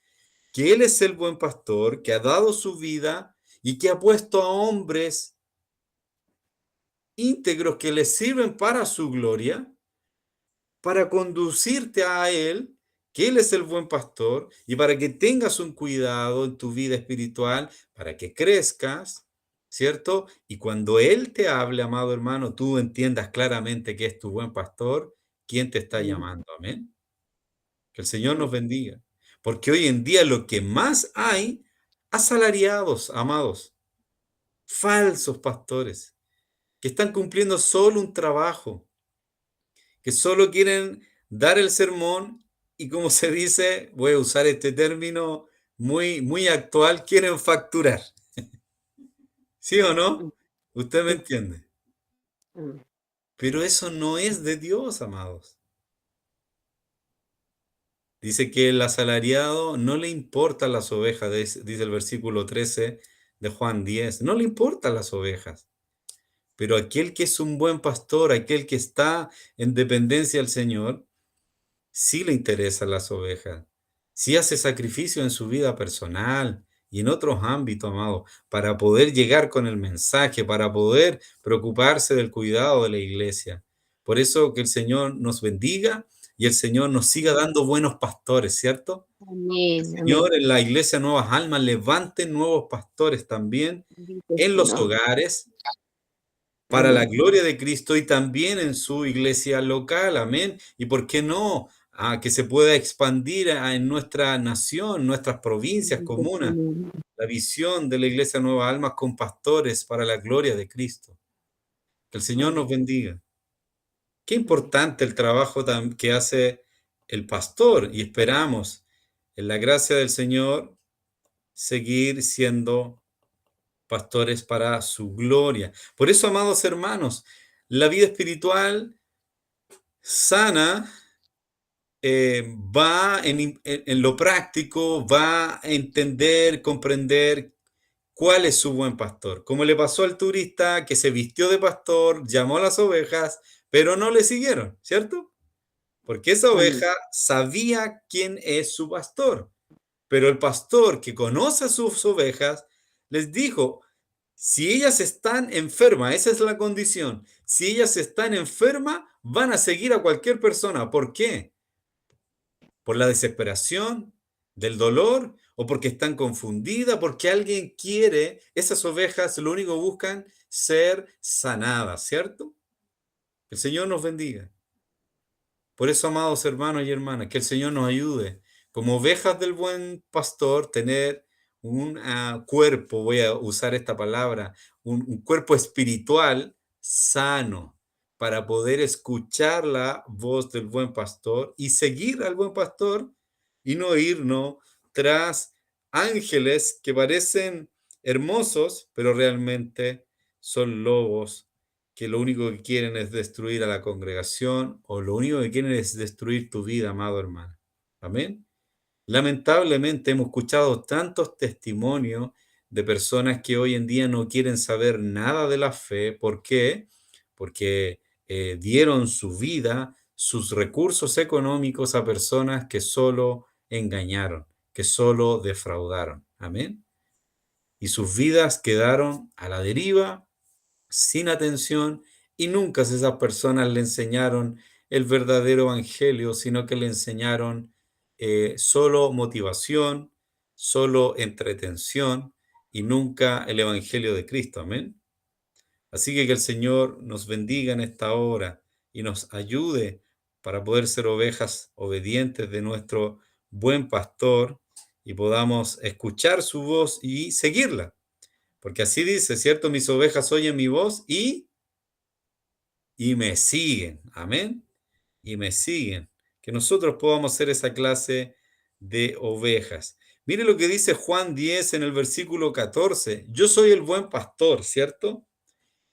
que Él es el buen pastor, que ha dado su vida y que ha puesto a hombres íntegros que le sirven para su gloria, para conducirte a Él, que Él es el buen pastor, y para que tengas un cuidado en tu vida espiritual, para que crezcas, ¿cierto? Y cuando Él te hable, amado hermano, tú entiendas claramente que es tu buen pastor, quien te está Amén. llamando. Amén. Que el Señor nos Amén. bendiga. Porque hoy en día lo que más hay, asalariados, amados, falsos pastores, que están cumpliendo solo un trabajo, que solo quieren dar el sermón y como se dice, voy a usar este término muy, muy actual, quieren facturar. ¿Sí o no? Usted me Sí. entiende. Amén. Pero eso no es de Dios, amados. Dice que el asalariado no le importan las ovejas, dice el versículo 13 de Juan 10. No le importan las ovejas. Pero aquel que es un buen pastor, aquel que está en dependencia del Señor, sí le interesan las ovejas, sí hace sacrificio en su vida personal y en otros ámbitos, amado, para poder llegar con el mensaje, para poder preocuparse del cuidado de la iglesia. Por eso que el Señor nos bendiga y el Señor nos siga dando buenos pastores, ¿cierto? El Amén. Amén. Señor en la iglesia Nuevas Almas levante nuevos pastores también Bendito es en tu los nombre. hogares para la Amén. gloria de Cristo y también en su iglesia local, amén. Y por qué no, que se pueda expandir en nuestra nación, nuestras provincias, Bendito es tu comunas, nombre. la visión de la iglesia Nueva Almas con pastores para la gloria de Cristo. Que el Señor nos Amén. bendiga. Qué Amén. importante el trabajo que hace el pastor y esperamos en la gracia del Señor seguir siendo pastores para su gloria. Por eso, amados hermanos, la vida espiritual sana va en lo práctico, va a entender, comprender cuál es su buen pastor. Como le pasó al turista que se vistió de pastor, llamó a las ovejas, pero no le siguieron, ¿cierto? Porque esa Amén. oveja sabía quién es su pastor. Pero el pastor que conoce a sus ovejas les dijo, si ellas están enfermas, esa es la condición, si ellas están enfermas, van a seguir a cualquier persona. ¿Por qué? ¿Por la desesperación del dolor? ¿O porque están confundidas? Porque alguien quiere, esas ovejas lo único que buscan ser sanadas, ¿cierto? El Señor nos bendiga. Por eso, amados hermanos y hermanas, que el Señor nos ayude, como ovejas del buen pastor, tener un cuerpo, voy a usar esta palabra, un cuerpo espiritual sano para poder escuchar la voz del buen pastor y seguir al buen pastor y no irnos tras ángeles que parecen hermosos, pero realmente son lobos que lo único que quieren es destruir a la congregación o lo único que quieren es destruir tu vida, amado hermano. Amén. Lamentablemente hemos escuchado tantos testimonios de personas que hoy en día no quieren saber nada de la fe. ¿Por qué? Porque dieron su vida, sus recursos económicos a personas que solo engañaron, que solo defraudaron. Amén. Y sus vidas quedaron a la deriva, sin atención, y nunca esas personas le enseñaron el verdadero evangelio, sino que le enseñaron solo motivación, solo entretención y nunca el evangelio de Cristo. Amén. Así que el Señor nos bendiga en esta hora y nos ayude para poder ser ovejas obedientes de nuestro buen pastor y podamos escuchar su voz y seguirla. Porque así dice, ¿cierto? Mis ovejas oyen mi voz y me siguen. Amén. Y me siguen. Que nosotros podamos ser esa clase de ovejas. Mire lo que dice Juan 10 en el versículo 14. Yo soy el buen pastor, ¿cierto?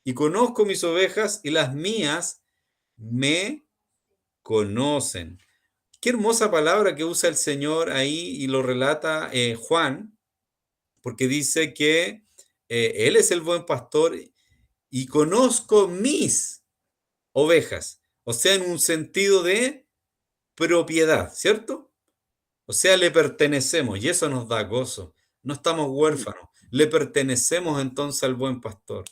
Y conozco mis ovejas y las mías me conocen. Qué hermosa palabra que usa el Señor ahí y lo relata Juan, porque dice que Él es el buen pastor y conozco mis ovejas, o sea, en un sentido de propiedad, ¿cierto? O sea, le pertenecemos y eso nos da gozo. No estamos huérfanos, le pertenecemos entonces al buen pastor.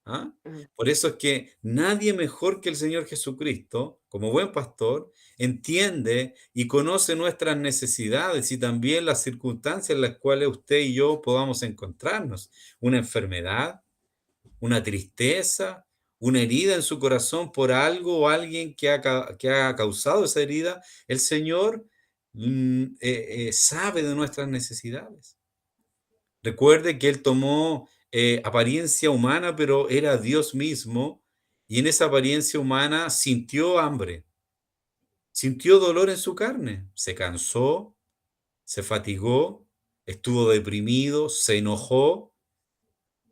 ¿Ah? Por eso es que nadie mejor que el Señor Jesucristo, como buen pastor, entiende y conoce nuestras necesidades y también las circunstancias en las cuales usted y yo podamos encontrarnos. Una enfermedad, una tristeza, una herida en su corazón por algo o alguien que ha causado esa herida, el Señor sabe de nuestras necesidades. Recuerde que Él tomó apariencia humana, pero era Dios mismo, y en esa apariencia humana sintió hambre, sintió dolor en su carne, se cansó, se fatigó, estuvo deprimido, se enojó.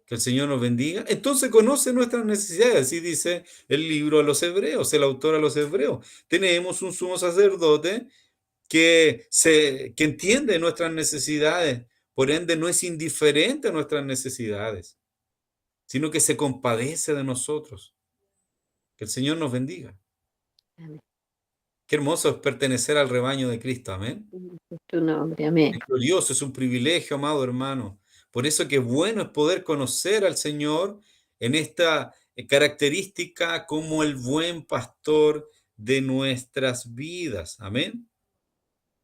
Que el Señor nos bendiga. Entonces conoce nuestras necesidades, así dice el libro a los hebreos, el autor a los hebreos. Tenemos un sumo sacerdote que entiende nuestras necesidades, por ende no es indiferente a nuestras necesidades, sino que se compadece de nosotros. Que el Señor nos bendiga. Amén. Qué hermoso es pertenecer al rebaño de Cristo, amén. Es tu nombre, amén. Es glorioso, es un privilegio, amado hermano. Por eso que bueno es poder conocer al Señor en esta característica como el buen pastor de nuestras vidas. Amén.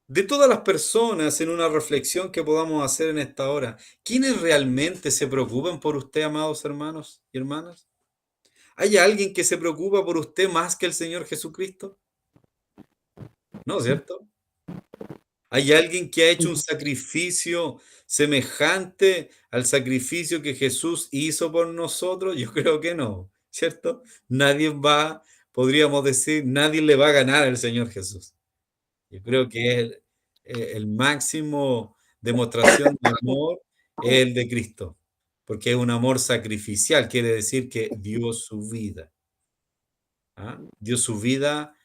De todas las personas, en una reflexión que podamos hacer en esta hora, ¿quiénes realmente se preocupan por usted, amados hermanos y hermanas? ¿Hay alguien que se preocupa por usted más que el Señor Jesucristo? ¿No, cierto? ¿Hay alguien que ha hecho un sacrificio semejante al sacrificio que Jesús hizo por nosotros? Yo creo que no, ¿cierto? Podríamos decir, nadie le va a ganar al Señor Jesús. Yo creo que el máximo demostración de amor es el de Cristo, porque es un amor sacrificial, quiere decir que dio su vida. ¿Ah? Dio su vida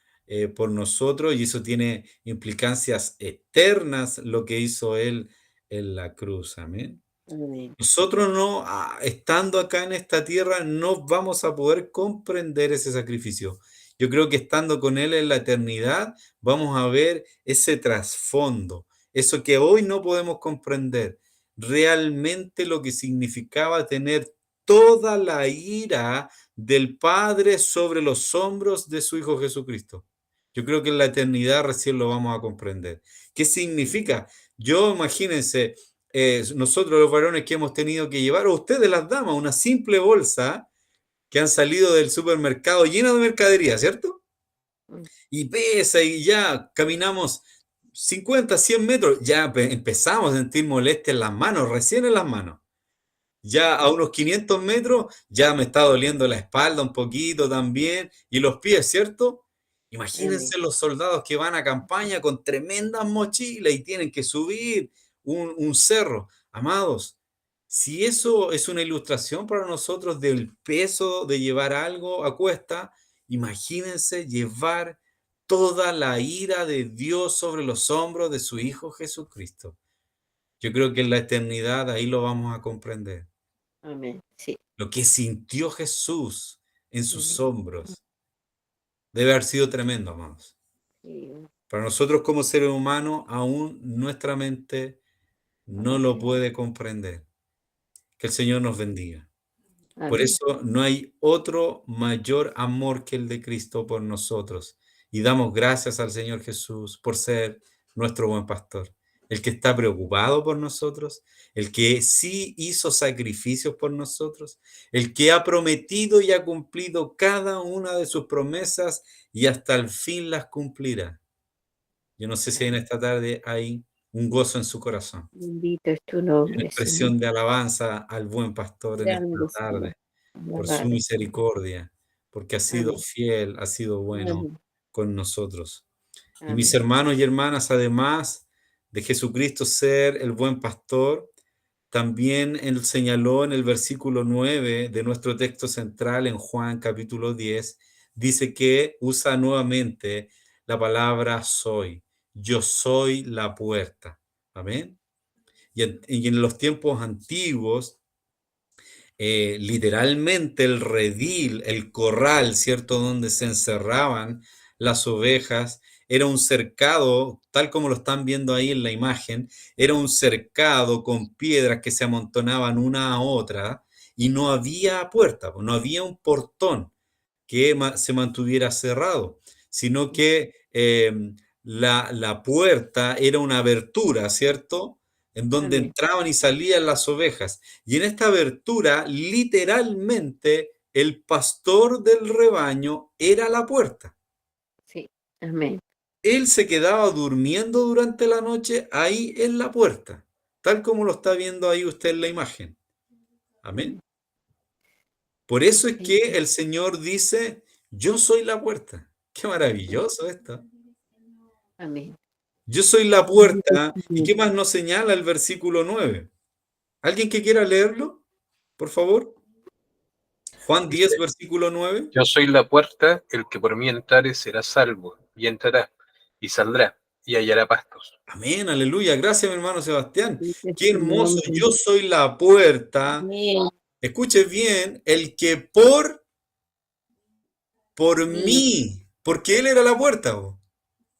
por nosotros y eso tiene implicancias eternas lo que hizo Él en la cruz. Amén. Amén. Nosotros no, estando acá en esta tierra, no vamos a poder comprender ese sacrificio. Yo creo que estando con Él en la eternidad, vamos a ver ese trasfondo, eso que hoy no podemos comprender, realmente lo que significaba tener toda la ira del Padre sobre los hombros de su Hijo Jesucristo. Yo creo que en la eternidad recién lo vamos a comprender. ¿Qué significa? Imagínense, nosotros los varones que hemos tenido que llevar, o ustedes las damas, una simple bolsa que han salido del supermercado llena de mercadería, ¿cierto? y pesa y ya caminamos 50, 100 metros, ya empezamos a sentir molestia en las manos, recién en las manos. Ya a unos 500 metros ya me está doliendo la espalda un poquito también y los pies, ¿cierto? Imagínense los soldados que van a campaña con tremendas mochilas y tienen que subir un cerro. Amados, si eso es una ilustración para nosotros del peso de llevar algo a cuesta, imagínense llevar toda la ira de Dios sobre los hombros de su Hijo Jesucristo. Yo creo que en la eternidad ahí lo vamos a comprender. Amén. Sí. Lo que sintió Jesús en sus Amén. hombros debe haber sido tremendo, amados. Sí. Para nosotros como seres humanos, aún nuestra mente no lo puede comprender. Que el Señor nos bendiga. Por Amén. eso no hay otro mayor amor que el de Cristo por nosotros. Y damos gracias al Señor Jesús por ser nuestro buen pastor, el que está preocupado por nosotros, el que sí hizo sacrificios por nosotros, el que ha prometido y ha cumplido cada una de sus promesas y hasta el fin las cumplirá. Yo no sé si en esta tarde hay un gozo en su corazón, Bendito es tu una nombre, Señor. expresión de alabanza al buen pastor en esta Grande, tarde Señor. por su Alabado. misericordia, porque ha sido Amén. fiel, ha sido bueno Amén. con nosotros. Y mis Amén. hermanos y hermanas, además de Jesucristo ser el buen pastor, también él señaló en el versículo 9 de nuestro texto central en Juan capítulo 10, dice que usa nuevamente la palabra soy. Yo soy la puerta. Amén. Y en los tiempos antiguos, literalmente el redil, el corral, ¿cierto? Donde se encerraban las ovejas, era un cercado, tal como lo están viendo ahí en la imagen, era un cercado con piedras que se amontonaban una a otra y no había puerta, no había un portón que se mantuviera cerrado, sino que la puerta era una abertura, ¿cierto? En donde Amén. entraban y salían las ovejas. Y en esta abertura, literalmente, el pastor del rebaño era la puerta. Sí. Amén. Él se quedaba durmiendo durante la noche ahí en la puerta, tal como lo está viendo ahí usted en la imagen. Amén. Por eso es que el Señor dice, yo soy la puerta. Qué maravilloso esto. Amén. Yo soy la puerta. ¿Y qué más nos señala el versículo 9? ¿Alguien que quiera leerlo? Por favor. Juan 10, Dice, versículo 9. yo soy la puerta, el que por mí entrare será salvo, y entrará, y saldrá, y hallará pastos. Amén, aleluya. Gracias, mi hermano Sebastián. Bendito es Qué tu hermoso. nombre. Yo soy la puerta. Amén. Escuche bien, el que por Sí. mí, porque él era la puerta.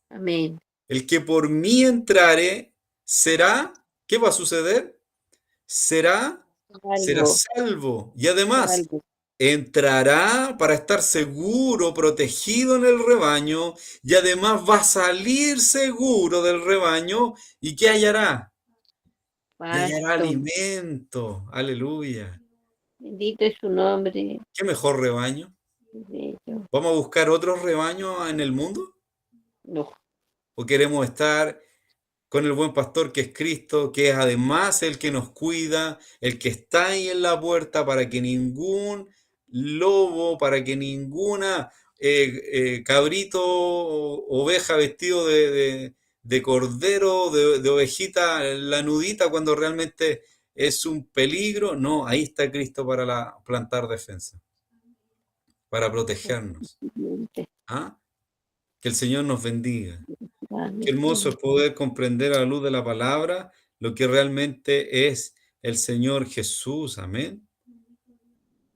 Amén. El que por mí entrare será, ¿qué va a suceder? Será Algo. salvo. Y además, Algo. entrará para estar seguro, protegido en el rebaño, y además va a salir seguro del rebaño. ¿Y qué hallará? Y hallará Pasto. alimento. Aleluya. Bendito es su nombre. ¿Qué mejor rebaño? Bello. ¿Vamos a buscar otros rebaños en el mundo? No. ¿O queremos estar con el buen pastor que es Cristo, que es además el que nos cuida, el que está ahí en la puerta para que ningún lobo, para que ninguna cabrito o oveja vestido de cordero, de ovejita, la nudita, cuando realmente es un peligro? No, ahí está Cristo para plantar defensa, para protegernos. ¿Ah? Que el Señor nos bendiga. Qué Amén. hermoso es poder comprender a la luz de la palabra lo que realmente es el Señor Jesús. Amén.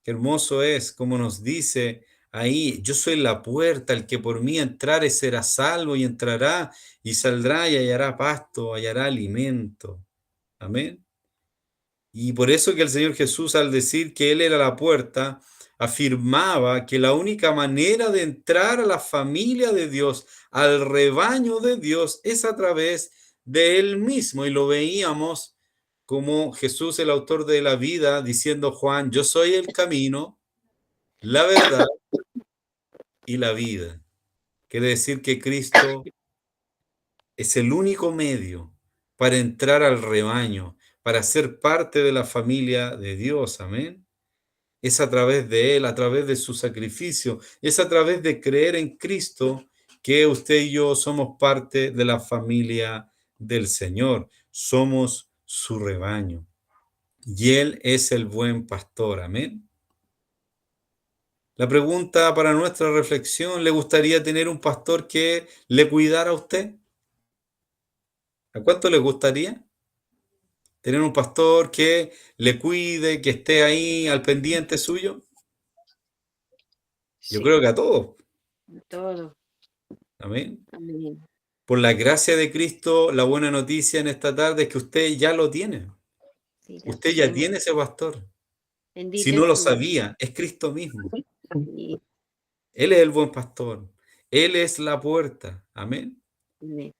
Qué hermoso es, como nos dice ahí, yo soy la puerta, el que por mí entrare será salvo y entrará y saldrá y hallará pasto, hallará alimento. Amén. Y por eso que el Señor Jesús, al decir que Él era la puerta, afirmaba que la única manera de entrar a la familia de Dios, al rebaño de Dios, es a través de Él mismo. Y lo veíamos como Jesús, el autor de la vida, diciendo Juan, yo soy el camino, la verdad y la vida. Quiere decir que Cristo es el único medio para entrar al rebaño, para ser parte de la familia de Dios. Amén. Es a través de Él, a través de su sacrificio, es a través de creer en Cristo que usted y yo somos parte de la familia del Señor. Somos su rebaño. Y Él es el buen pastor. Amén. La pregunta para nuestra reflexión: ¿le gustaría tener un pastor que le cuidara a usted? ¿A cuánto le gustaría tener un pastor que le cuide, que esté ahí al pendiente suyo? Yo Sí, creo que a todos. todo. Amén. Amén. Por la gracia de Cristo, la buena noticia en esta tarde es que usted ya lo tiene. Sí, ya Usted ya tenemos. tiene ese pastor. Si Bendito no es lo su nombre. sabía, es Cristo mismo. Sí, Él es el buen pastor. Él es la puerta. Amén. amén.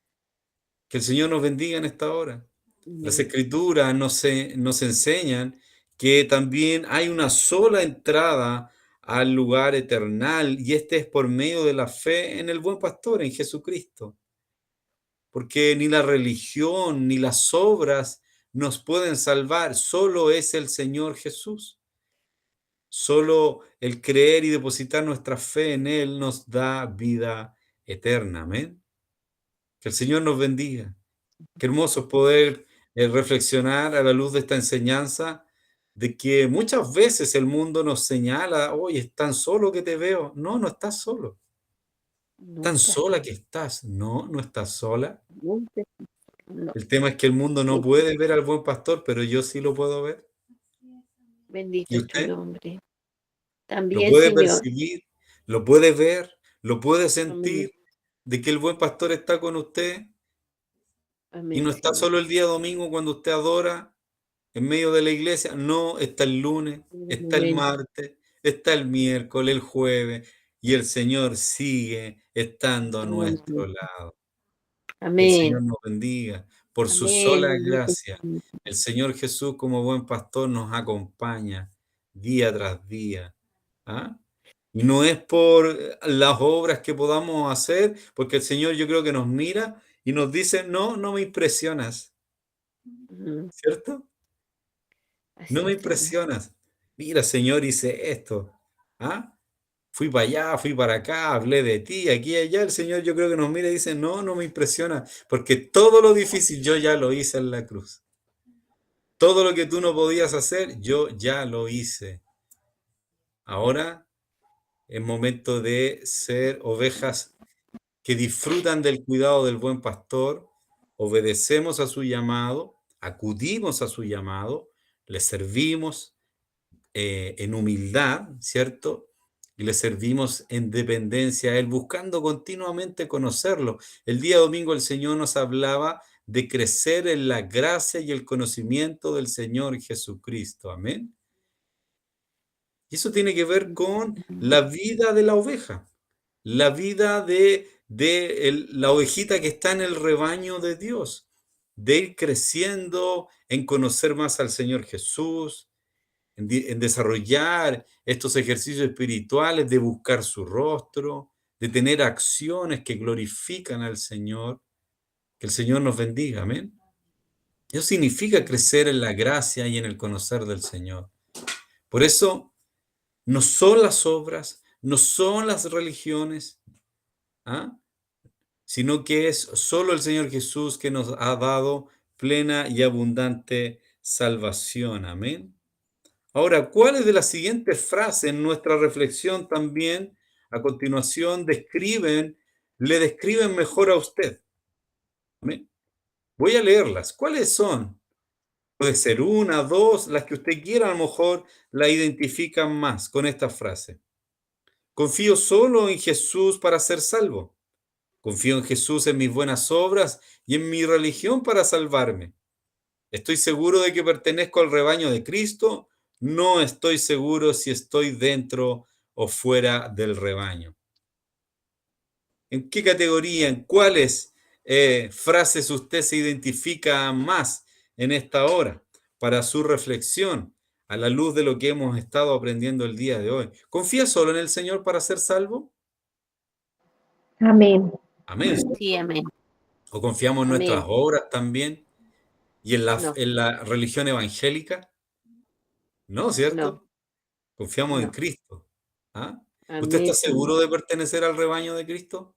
Que el Señor nos bendiga en esta hora. Las Amén. Escrituras nos enseñan que también hay una sola entrada al lugar eternal, y este es por medio de la fe en el buen pastor, en Jesucristo. Porque ni la religión ni las obras nos pueden salvar, solo es el Señor Jesús. Solo el creer y depositar nuestra fe en Él nos da vida eterna. Amén. Que el Señor nos bendiga. Qué hermoso es poder reflexionar a la luz de esta enseñanza, de que muchas veces el mundo nos señala: oye, es tan solo que te veo. No, no estás solo. No Tan está. sola que estás. No, no estás sola. Nunca. No. El tema es que el mundo no Sí, puede ver al buen pastor, pero yo sí lo puedo ver. bendito ¿Y es tu usted? nombre. Lo También, puede Señor. percibir, lo puede ver, lo puede Amén. sentir, de que el buen pastor está con usted, y no Amén, está Señor. solo el día domingo cuando usted adora en medio de la iglesia. No, está el lunes, En el está el momento. martes, está el miércoles, el jueves, y el Señor sigue estando a Amén. nuestro lado. Que el Amén. Señor nos bendiga por su Amén. sola Bendito es gracia. tu nombre. El Señor Jesús, como buen pastor, nos acompaña día tras día. ¿Ah? Y no es por las obras que podamos hacer, porque el Señor, yo creo que nos mira y nos dice: no, no me impresionas, Ujú. ¿cierto? No Así me es, Señor. impresionas. Mira, Señor, hice esto. ¿Ah? Fui para allá, fui para acá, hablé de ti, aquí y allá. El Señor, yo creo que nos mira y dice: no, no me impresiona, porque todo lo difícil yo ya lo hice en la cruz. Todo lo que tú no podías hacer, yo ya lo hice. Ahora es momento de ser ovejas que disfrutan del cuidado del buen pastor. Obedecemos a su llamado, acudimos a su llamado, le servimos en humildad, ¿cierto? Y le servimos en dependencia a Él, buscando continuamente conocerlo. El día domingo el Señor nos hablaba de crecer en la gracia y el conocimiento del Señor Jesucristo. Amén. Y eso tiene que ver con la vida de la oveja, la vida de la ovejita que está en el rebaño de Dios, de ir creciendo en conocer más al Señor Jesús, en desarrollar estos ejercicios espirituales, de buscar su rostro, de tener acciones que glorifican al Señor. Que el Señor nos bendiga, amén. Eso significa crecer en la gracia y en el conocer del Señor. Por eso no son las obras, no son las religiones, ¿ah? Sino que es solo el Señor Jesús que nos ha dado plena y abundante salvación. Amén. Ahora, ¿cuáles de las siguientes frases en nuestra reflexión también a continuación le describen mejor a usted? Amén. Voy a leerlas. ¿Cuáles son? Puede ser una, dos, las que usted quiera, a lo mejor la identifican más con esta frase. Confío solo en Jesús para ser salvo. Confío en Jesús en mis buenas obras y en mi religión para salvarme. Estoy seguro de que pertenezco al rebaño de Cristo. No estoy seguro si estoy dentro o fuera del rebaño. ¿En qué categoría, en cuáles frases usted se identifica más en esta hora para su reflexión a la luz de lo que hemos estado aprendiendo el día de hoy? ¿Confía solo en el Señor para ser salvo? Amén. Amén. Sí, amén. ¿O confiamos en Amén. nuestras obras también? ¿Y en No. la religión evangélica? No, ¿cierto? No. Confiamos en No. Cristo. ¿Ah? ¿Usted Amén, está Señor. seguro de pertenecer al rebaño de Cristo?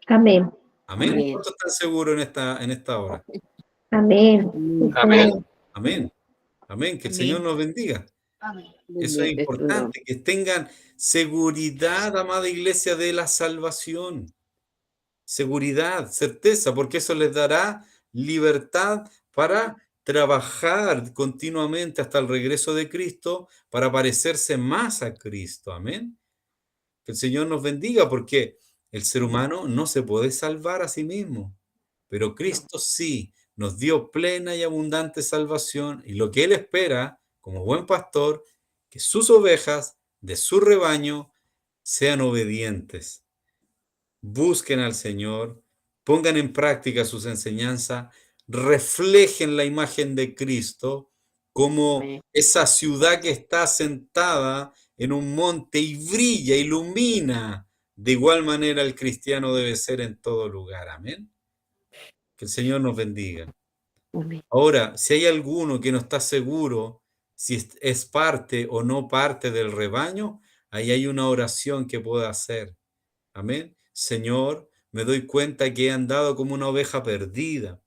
Amén. Amén. Amén. ¿Cuántos están seguros en esta hora? Amén. Sí, Amén. Amén. Señor. Amén. Amén. Que el Amén. Señor nos bendiga. Eso es Bendito es tu nombre. importante, que tengan seguridad, amada iglesia, de la salvación. Seguridad, certeza, porque eso les dará libertad para trabajar continuamente hasta el regreso de Cristo, para parecerse más a Cristo. Amén. Que el Señor nos bendiga, porque el ser humano no se puede salvar a sí mismo, pero Cristo sí nos dio plena y abundante salvación, y lo que Él espera, como buen pastor, que sus ovejas de su rebaño sean obedientes, busquen al Señor, pongan en práctica sus enseñanzas, reflejen la imagen de Cristo como Amén. esa ciudad que está sentada en un monte y brilla, ilumina. De igual manera el cristiano debe ser en todo lugar. Amén. Que el Señor nos bendiga. Amén. Ahora, si hay alguno que no está seguro si es parte o no parte del rebaño, ahí hay una oración que puede hacer. Amén. Señor, me doy cuenta que he andado como una oveja perdida.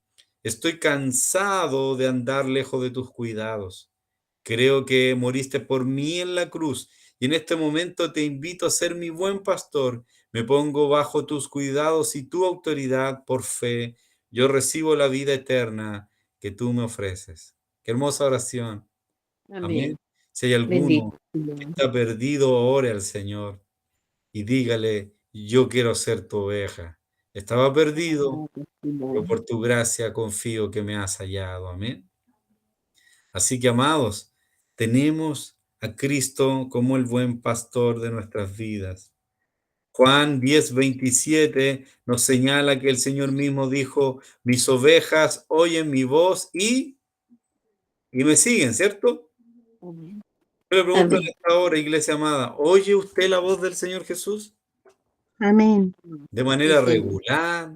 Estoy cansado de andar lejos de tus cuidados. Creo que moriste por mí en la cruz y en este momento te invito a ser mi buen pastor. Me pongo bajo tus cuidados y tu autoridad por fe. Yo recibo la vida eterna que tú me ofreces. Qué hermosa oración. Amén. Amén. Si hay alguno Bendito que Señor. está perdido, ore al Señor y dígale, yo quiero ser tu oveja. Estaba perdido, pero por tu gracia confío que me has hallado. Amén. Así que, amados, tenemos a Cristo como el buen pastor de nuestras vidas. Juan 10:27 nos señala que el Señor mismo dijo, mis ovejas oyen mi voz y me siguen, ¿cierto? Amén. Yo le pregunto en Amén. esta hora, iglesia amada, ¿oye usted la voz del Señor Jesús? Amén. De Sí, manera Señor. regular,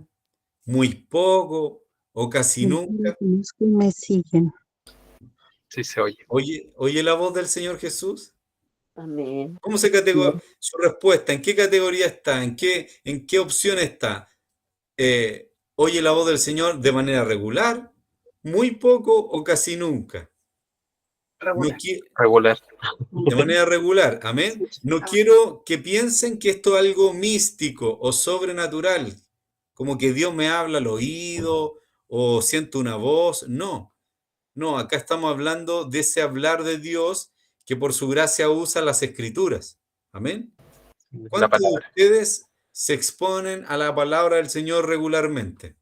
muy poco o casi nunca. Los que me siguen. Sí se oye. ¿Oye la voz del Señor Jesús? Amén. ¿Cómo se categoriza su respuesta? ¿En qué categoría está? ¿En qué opción está? ¿Oye la voz del Señor de manera regular, muy poco o casi nunca? No Regular. qui- Regular. de manera regular, amén. No quiero que piensen que esto es algo místico o sobrenatural, como que Dios me habla al oído o siento una voz. No, no, acá estamos hablando de ese hablar de Dios que por su gracia usa las escrituras. Amén. La ¿Cuántos de palabra. ustedes se exponen a la palabra del Señor regularmente?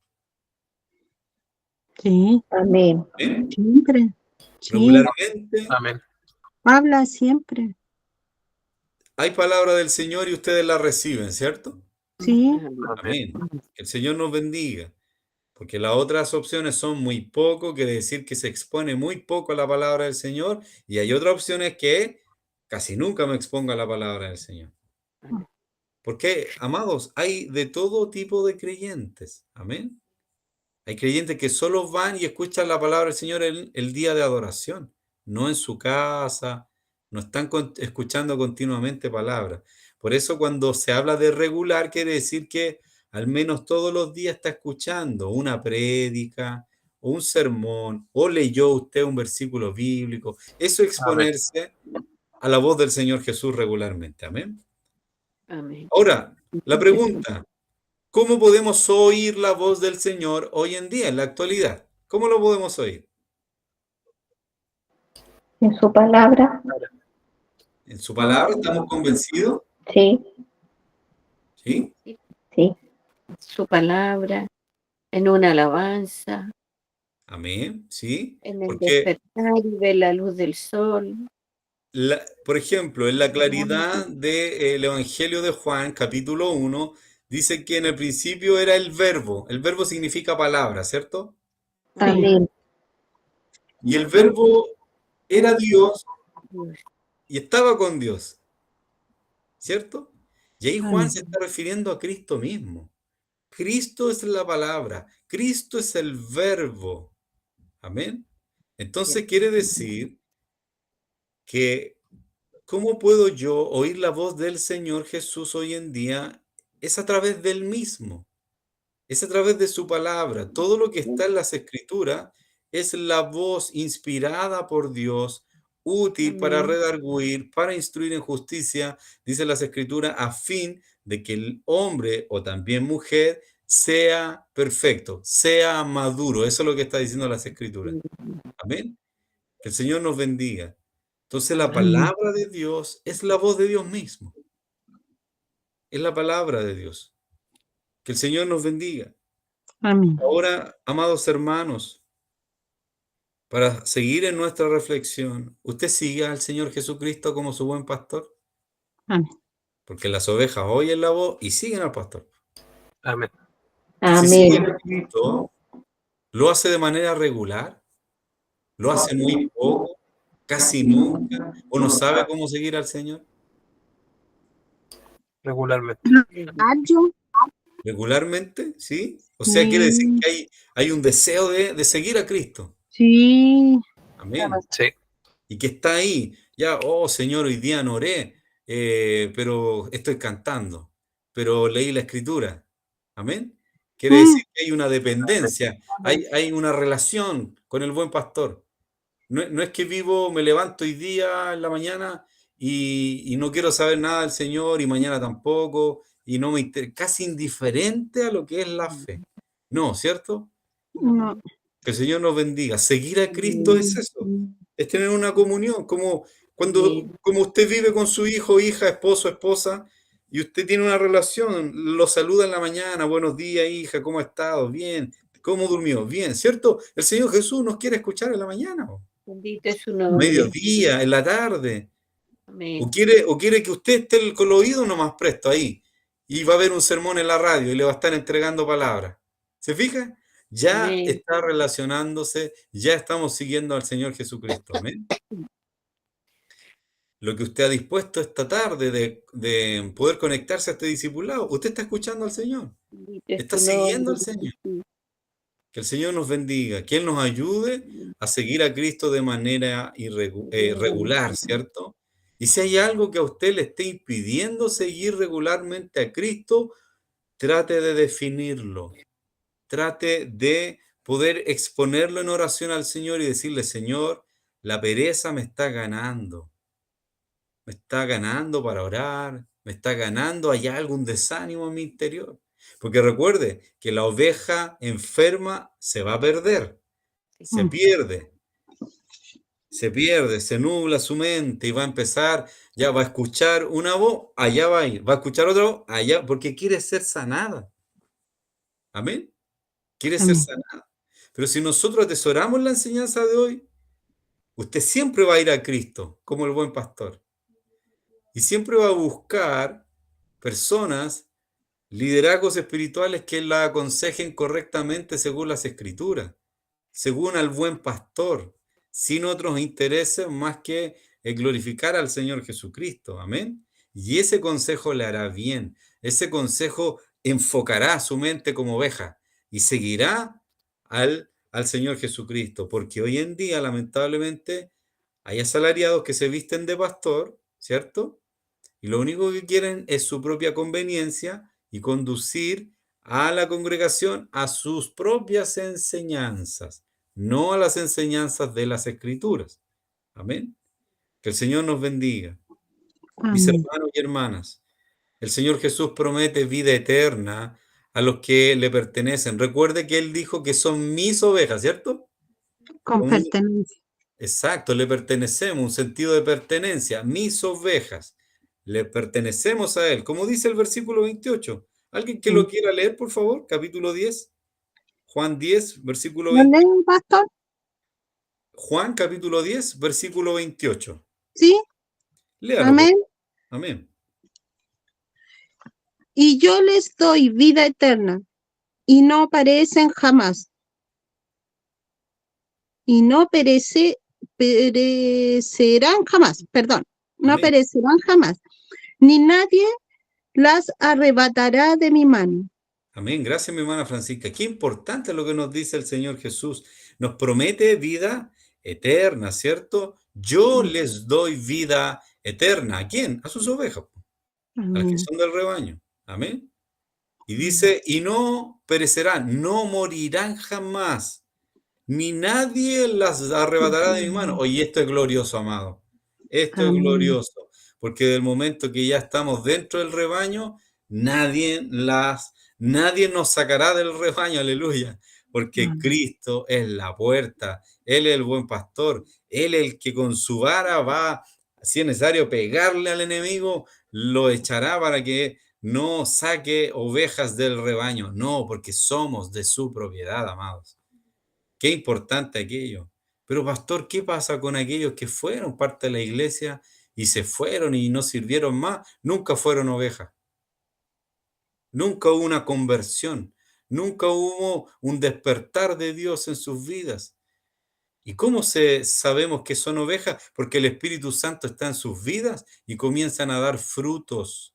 Sí, Amén. ¿Amén? siempre. Sí, Regularmente Amén. habla siempre. hay palabra del Señor y ustedes la reciben, ¿cierto? Sí, Amén. Amén. Que el Señor nos bendiga, porque las otras opciones son muy poco, quiere decir que se expone muy poco a la palabra del Señor, y hay otras opciones que casi nunca me expongo a la palabra del Señor. Porque, amados, hay de todo tipo de creyentes. Amén. Hay creyentes que solo van y escuchan la palabra del Señor el día de adoración, no en su casa, no están escuchando continuamente palabras. Por eso cuando se habla de regular, quiere decir que al menos todos los días está escuchando una prédica o un sermón, o leyó usted un versículo bíblico. Eso es Amén. exponerse a la voz del Señor Jesús regularmente. Amén. Amén. Ahora, la pregunta, ¿cómo podemos oír la voz del Señor hoy en día, en la actualidad? ¿Cómo lo podemos oír? En su palabra. ¿En su palabra estamos convencidos? Sí. ¿Sí? Sí. Su palabra, en una alabanza, Amén. ¿Sí? en el Porque, despertar y ver la luz del sol. por ejemplo, en la claridad del Evangelio de Juan, capítulo 1, dice que en el principio era el verbo. El verbo significa palabra, ¿cierto? Amén. Y el verbo era Dios y estaba con Dios, ¿cierto? Y ahí Juan Amén. se está refiriendo a Cristo mismo. Cristo es la palabra, Cristo es el verbo. Amén. Entonces quiere decir que ¿cómo puedo yo oír la voz del Señor Jesús hoy en día? Es a través del mismo, es a través de su palabra. Todo lo que está en las Escrituras es la voz inspirada por Dios, útil para Amén. redarguir, para instruir en justicia, dice las Escrituras, a fin de que el hombre o también mujer sea perfecto, sea maduro. Eso es lo que está diciendo las Escrituras. Amén. Que el Señor nos bendiga. Entonces la Amén. palabra de Dios es la voz de Dios mismo. Es la palabra de Dios. Que el Señor nos bendiga. Amén. Ahora, amados hermanos, para seguir en nuestra reflexión, ¿usted sigue al Señor Jesucristo como su buen pastor? Amén. Porque las ovejas oyen la voz y siguen al pastor. Amén. Si sigue Amén. a Cristo, ¿lo hace de manera regular? ¿Lo hace muy poco? ¿Casi nunca? ¿O no sabe cómo seguir al Señor? Regularmente. Gallo. ¿Regularmente? ¿Sí? O sea, quiere decir que hay un deseo de seguir a Cristo. Sí. Amén. Sí. Y que está ahí. Ya, oh Señor, hoy día no oré, pero estoy cantando, pero leí la Escritura. Amén. Quiere decir que hay una dependencia, hay una relación con el buen pastor. No es que vivo, me levanto hoy día en la mañana y no quiero saber nada del Señor y mañana tampoco, y no me casi indiferente a lo que es la fe. No, ¿cierto? No. Que el Señor nos bendiga. Seguir a Cristo es eso, es tener una comunión, como como usted vive con su hijo, hija, esposo, esposa, y usted tiene una relación, lo saluda en la mañana, buenos días, hija, ¿cómo ha estado? Bien. ¿Cómo durmió? Bien, ¿cierto? El Señor Jesús nos quiere escuchar en la mañana, Bendito es su nombre. mediodía, en la tarde. Amén. O quiere que usted esté con los oídos nomás presto ahí. Y va a haber un sermón en la radio y le va a estar entregando palabras. ¿Se fija? Ya Amén. está relacionándose, ya estamos siguiendo al Señor Jesucristo. Amén. Lo que usted ha dispuesto esta tarde de poder conectarse a este discipulado, usted está escuchando al Señor, Bendito es está tu siguiendo nombre. al Señor. Que el Señor nos bendiga, que Él nos ayude a seguir a Cristo de manera regular, ¿cierto? Y si hay algo que a usted le esté impidiendo seguir regularmente a Cristo, trate de definirlo, trate de poder exponerlo en oración al Señor y decirle, Señor, la pereza me está ganando para orar, me está ganando, hay algún desánimo en mi interior. Porque recuerde que la oveja enferma se va a perder, se pierde, se nubla su mente y va a empezar, ya va a escuchar una voz, allá va a ir, va a escuchar otra voz, allá, porque quiere ser sanada. Amén. Quiere ser Amén. sanada. Pero si nosotros atesoramos la enseñanza de hoy, usted siempre va a ir a Cristo como el buen pastor. Y siempre va a buscar personas, liderazgos espirituales que la aconsejen correctamente según las Escrituras, según al buen pastor, sin otros intereses más que glorificar al Señor Jesucristo. Amén. Y ese consejo le hará bien. Ese consejo enfocará su mente como oveja y seguirá al Señor Jesucristo, porque hoy en día, lamentablemente, hay asalariados que se visten de pastor, ¿cierto? Y lo único que quieren es su propia conveniencia y conducir a la congregación a sus propias enseñanzas, no a las enseñanzas de las Escrituras. Amén. Que el Señor nos bendiga. Mis Amén. hermanos y hermanas, el Señor Jesús promete vida eterna a los que le pertenecen. Recuerde que Él dijo que son mis ovejas, ¿cierto? Con Como pertenencia. Exacto, le pertenecemos, un sentido de pertenencia, mis ovejas, le pertenecemos a Él, como dice el versículo 28. ¿Alguien que lo quiera leer, por favor? Capítulo 10, Juan 10, versículo ¿Lo 20. leen, pastor? Juan capítulo 10, versículo 28. Sí. Léalo, por Amén. favor. Amén. Y yo les doy vida eterna, y no perecen jamás. Y no perecerán jamás, perdón, no Amén. perecerán jamás. Ni nadie las arrebatará de mi mano. Amén. Gracias, mi hermana Francisca. Qué importante lo que nos dice el Señor Jesús. Nos promete vida eterna, ¿cierto? Yo les doy vida eterna. ¿A quién? A sus ovejas, a las que Amén. son del rebaño. Amén. Y dice, y no perecerán, no morirán jamás, ni nadie las arrebatará de mi mano. Oye, esto es glorioso, amado. Esto es Amén. glorioso, porque del momento que ya estamos dentro del rebaño, nadie nos sacará del rebaño, aleluya, porque Amén. Cristo es la puerta, Él es el buen pastor, Él es el que con su vara va, si es necesario pegarle al enemigo, lo echará para que no saque ovejas del rebaño. No, porque somos de su propiedad, amados. Qué importante aquello. Pero pastor, ¿qué pasa con aquellos que fueron parte de la iglesia y se fueron y no sirvieron más? Nunca fueron ovejas. Nunca hubo una conversión. Nunca hubo un despertar de Dios en sus vidas. ¿Y cómo sabemos que son ovejas? Porque el Espíritu Santo está en sus vidas y comienzan a dar frutos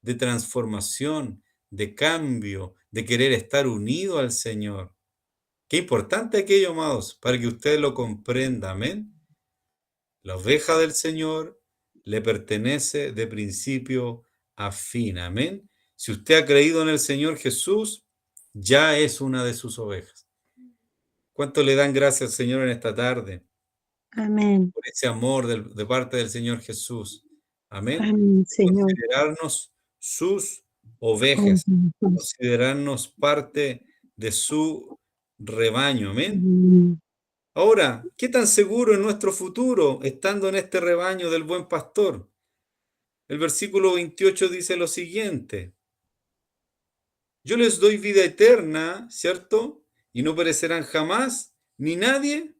de transformación, de cambio, de querer estar unido al Señor. Qué importante aquello, amados, para que usted lo comprenda, amén. La oveja del Señor le pertenece de principio a fin, amén. Si usted ha creído en el Señor Jesús, ya es una de sus ovejas. ¿Cuánto le dan gracias al Señor en esta tarde Amén. por ese amor de parte del Señor Jesús? Amén. Amén, Señor. Considerarnos sus ovejas, considerarnos parte de su rebaño, amén. Amén. Ahora, ¿qué tan seguro es nuestro futuro estando en este rebaño del buen pastor? El versículo 28 dice lo siguiente: yo les doy vida eterna, ¿cierto? Y no perecerán jamás, ni nadie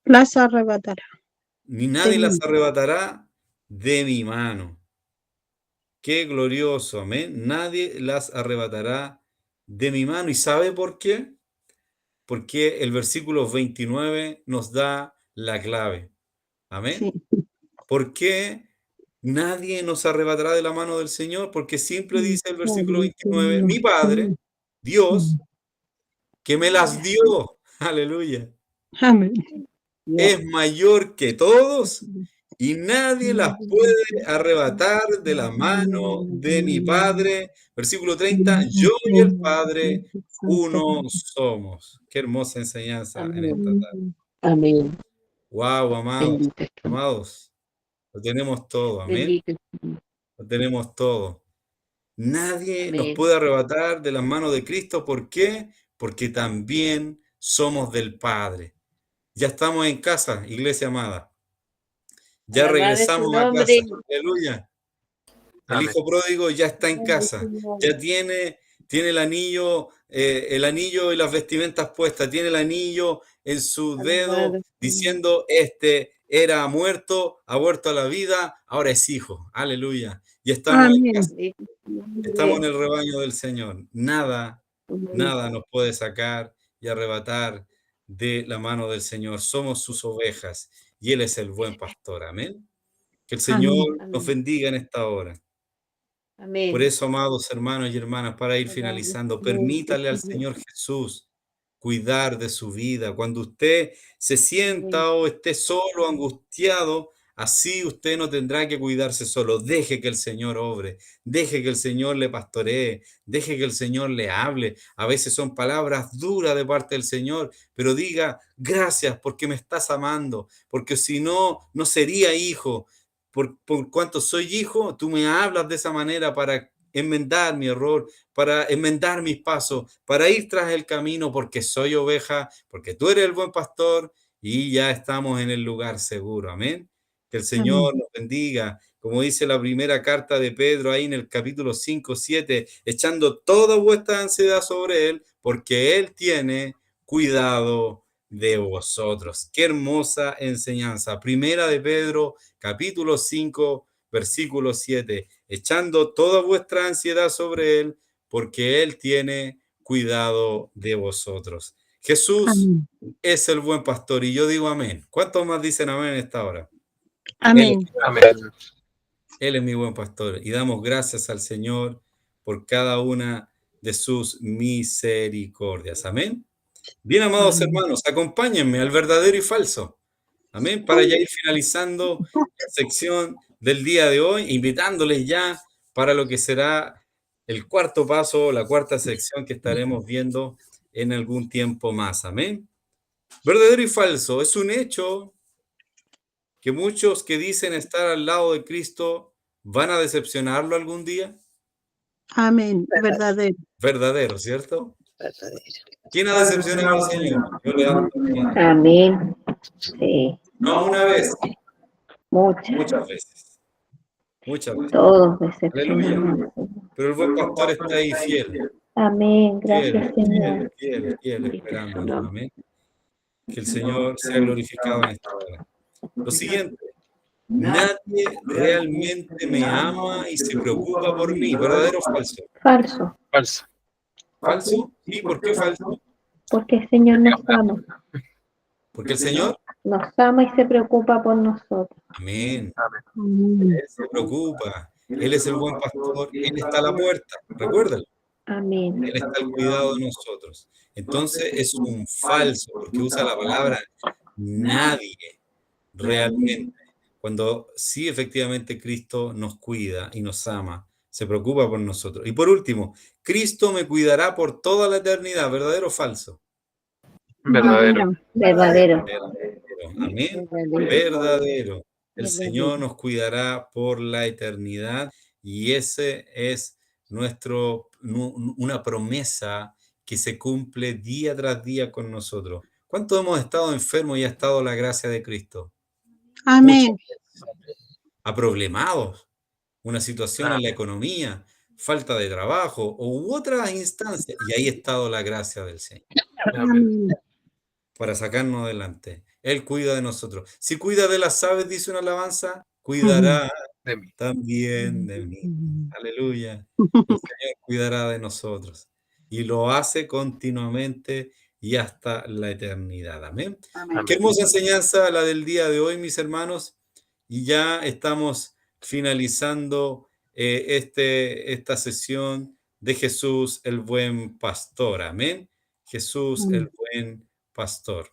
Las arrebatará. las arrebatará de mi mano. Qué glorioso, amén. Nadie las arrebatará de mi mano. ¿Y sabe por qué? Porque el versículo 29 nos da la clave. Amén. Sí. ¿Por qué nadie nos arrebatará de la mano del Señor? Porque siempre dice el versículo 29, mi Padre, Dios, que me las dio, aleluya, Amén. es mayor que todos y nadie las puede arrebatar de la mano de mi Padre. Versículo 30, yo y el Padre uno somos. Qué hermosa enseñanza en esta tarde. Amén. Wow, amados, Bendito es tu nombre. amados, lo tenemos todo, amén. Bendito es tu nombre. Lo tenemos todo. Nadie nos Amén. puede arrebatar de las manos de Cristo. ¿Por qué? Porque también somos del Padre. Ya estamos en casa, iglesia amada. Ya Alabado es tu regresamos a nombre. casa. Aleluya. El Amén. hijo pródigo ya está en casa. Ya tiene el anillo y las vestimentas puestas. Tiene el anillo en su dedo Alabado. diciendo, este era muerto, ha vuelto a la vida, ahora es hijo. Aleluya. Y estamos en Amén. casa. Bendito es tu nombre. Estamos en el rebaño del Señor. Nada nos puede sacar y arrebatar de la mano del Señor. Somos sus ovejas y Él es el buen pastor. Amén. Que el Señor nos bendiga en esta hora. Amén. Por eso, amados hermanos y hermanas, para ir finalizando, permítale al Señor Jesús cuidar de su vida. Cuando usted se sienta o esté solo, angustiado, así usted no tendrá que cuidarse solo. Deje que el Señor obre, deje que el Señor le pastoree, deje que el Señor le hable. A veces son palabras duras de parte del Señor, pero diga, gracias porque me estás amando, porque si no, no sería hijo. Por cuanto soy hijo, tú me hablas de esa manera para enmendar mi error, para enmendar mis pasos, para ir tras el camino, porque soy oveja, porque tú eres el buen pastor y ya estamos en el lugar seguro. Amén. Que el Señor nos bendiga, como dice la primera carta de Pedro ahí en el capítulo 5, 7, echando toda vuestra ansiedad sobre Él, porque Él tiene cuidado de vosotros. Qué hermosa enseñanza. Primera de Pedro, capítulo 5, versículo 7, echando toda vuestra ansiedad sobre Él, porque Él tiene cuidado de vosotros. Jesús Amén. es el buen pastor y yo digo amén. ¿Cuántos más dicen amén en esta hora? Amén. Amén. Él es mi buen pastor. Y damos gracias al Señor por cada una de sus misericordias. Amén. Bien, amados Amén. hermanos, acompáñenme al verdadero y falso. Amén. Para ya ir finalizando la sección del día de hoy, invitándoles ya para lo que será el cuarto paso, la cuarta sección que estaremos viendo en algún tiempo más. Amén. Verdadero y falso. Es un hecho que muchos que dicen estar al lado de Cristo van a decepcionarlo algún día. Amén. Verdadero. Verdadero, ¿cierto? Verdadero. ¿Quién ha decepcionado al Señor? Yo levanto la mano. Amén. Sí. No una vez, Muchas. muchas veces. Muchas veces. Todos Aleluya. decepcionamos. Pero el buen pastor está ahí fiel, Amén. Gracias, fiel, Señor. fiel, esperándonos. Amén. Que el Señor sea glorificado en esta hora. Lo siguiente, nadie realmente me ama y se preocupa por mí. ¿Verdadero o falso? Falso. Falso. ¿Falso? ¿Y por qué falso? Porque el Señor nos ama. Porque el Señor, Nos ama y se preocupa por nosotros. amén, Amén. Él se preocupa. Él es el buen pastor, Él está a la puerta. Recuérdalo. Amén. Él está al cuidado de nosotros. Entonces es un falso, porque usa la palabra nadie realmente. Cuando sí efectivamente Cristo nos cuida y nos ama, se preocupa por nosotros. Y por último, Cristo me cuidará por toda la eternidad, ¿verdadero o falso? Verdadero. Verdadero. Verdadero. Amén. Verdadero. Verdadero. El Verdadero. Señor nos cuidará por la eternidad y ese es una promesa que se cumple día tras día con nosotros. ¿Cuántos hemos estado enfermos y ha estado la gracia de Cristo? Muchas Amén. veces. Aproblemados, una situación en la economía, falta de trabajo u otras instancias, y ahí ha estado la gracia del Señor Amén. para sacarnos adelante. Él cuida de nosotros. Si cuida de las aves, dice una alabanza, cuidará De mí. también de mí. Aleluya. El Señor cuidará de nosotros y lo hace continuamente y hasta la eternidad. Amén. Amén. Qué hermosa enseñanza la del día de hoy, mis hermanos. Y ya estamos finalizando esta sesión de Jesús, el buen pastor. Amén. Jesús, el buen pastor.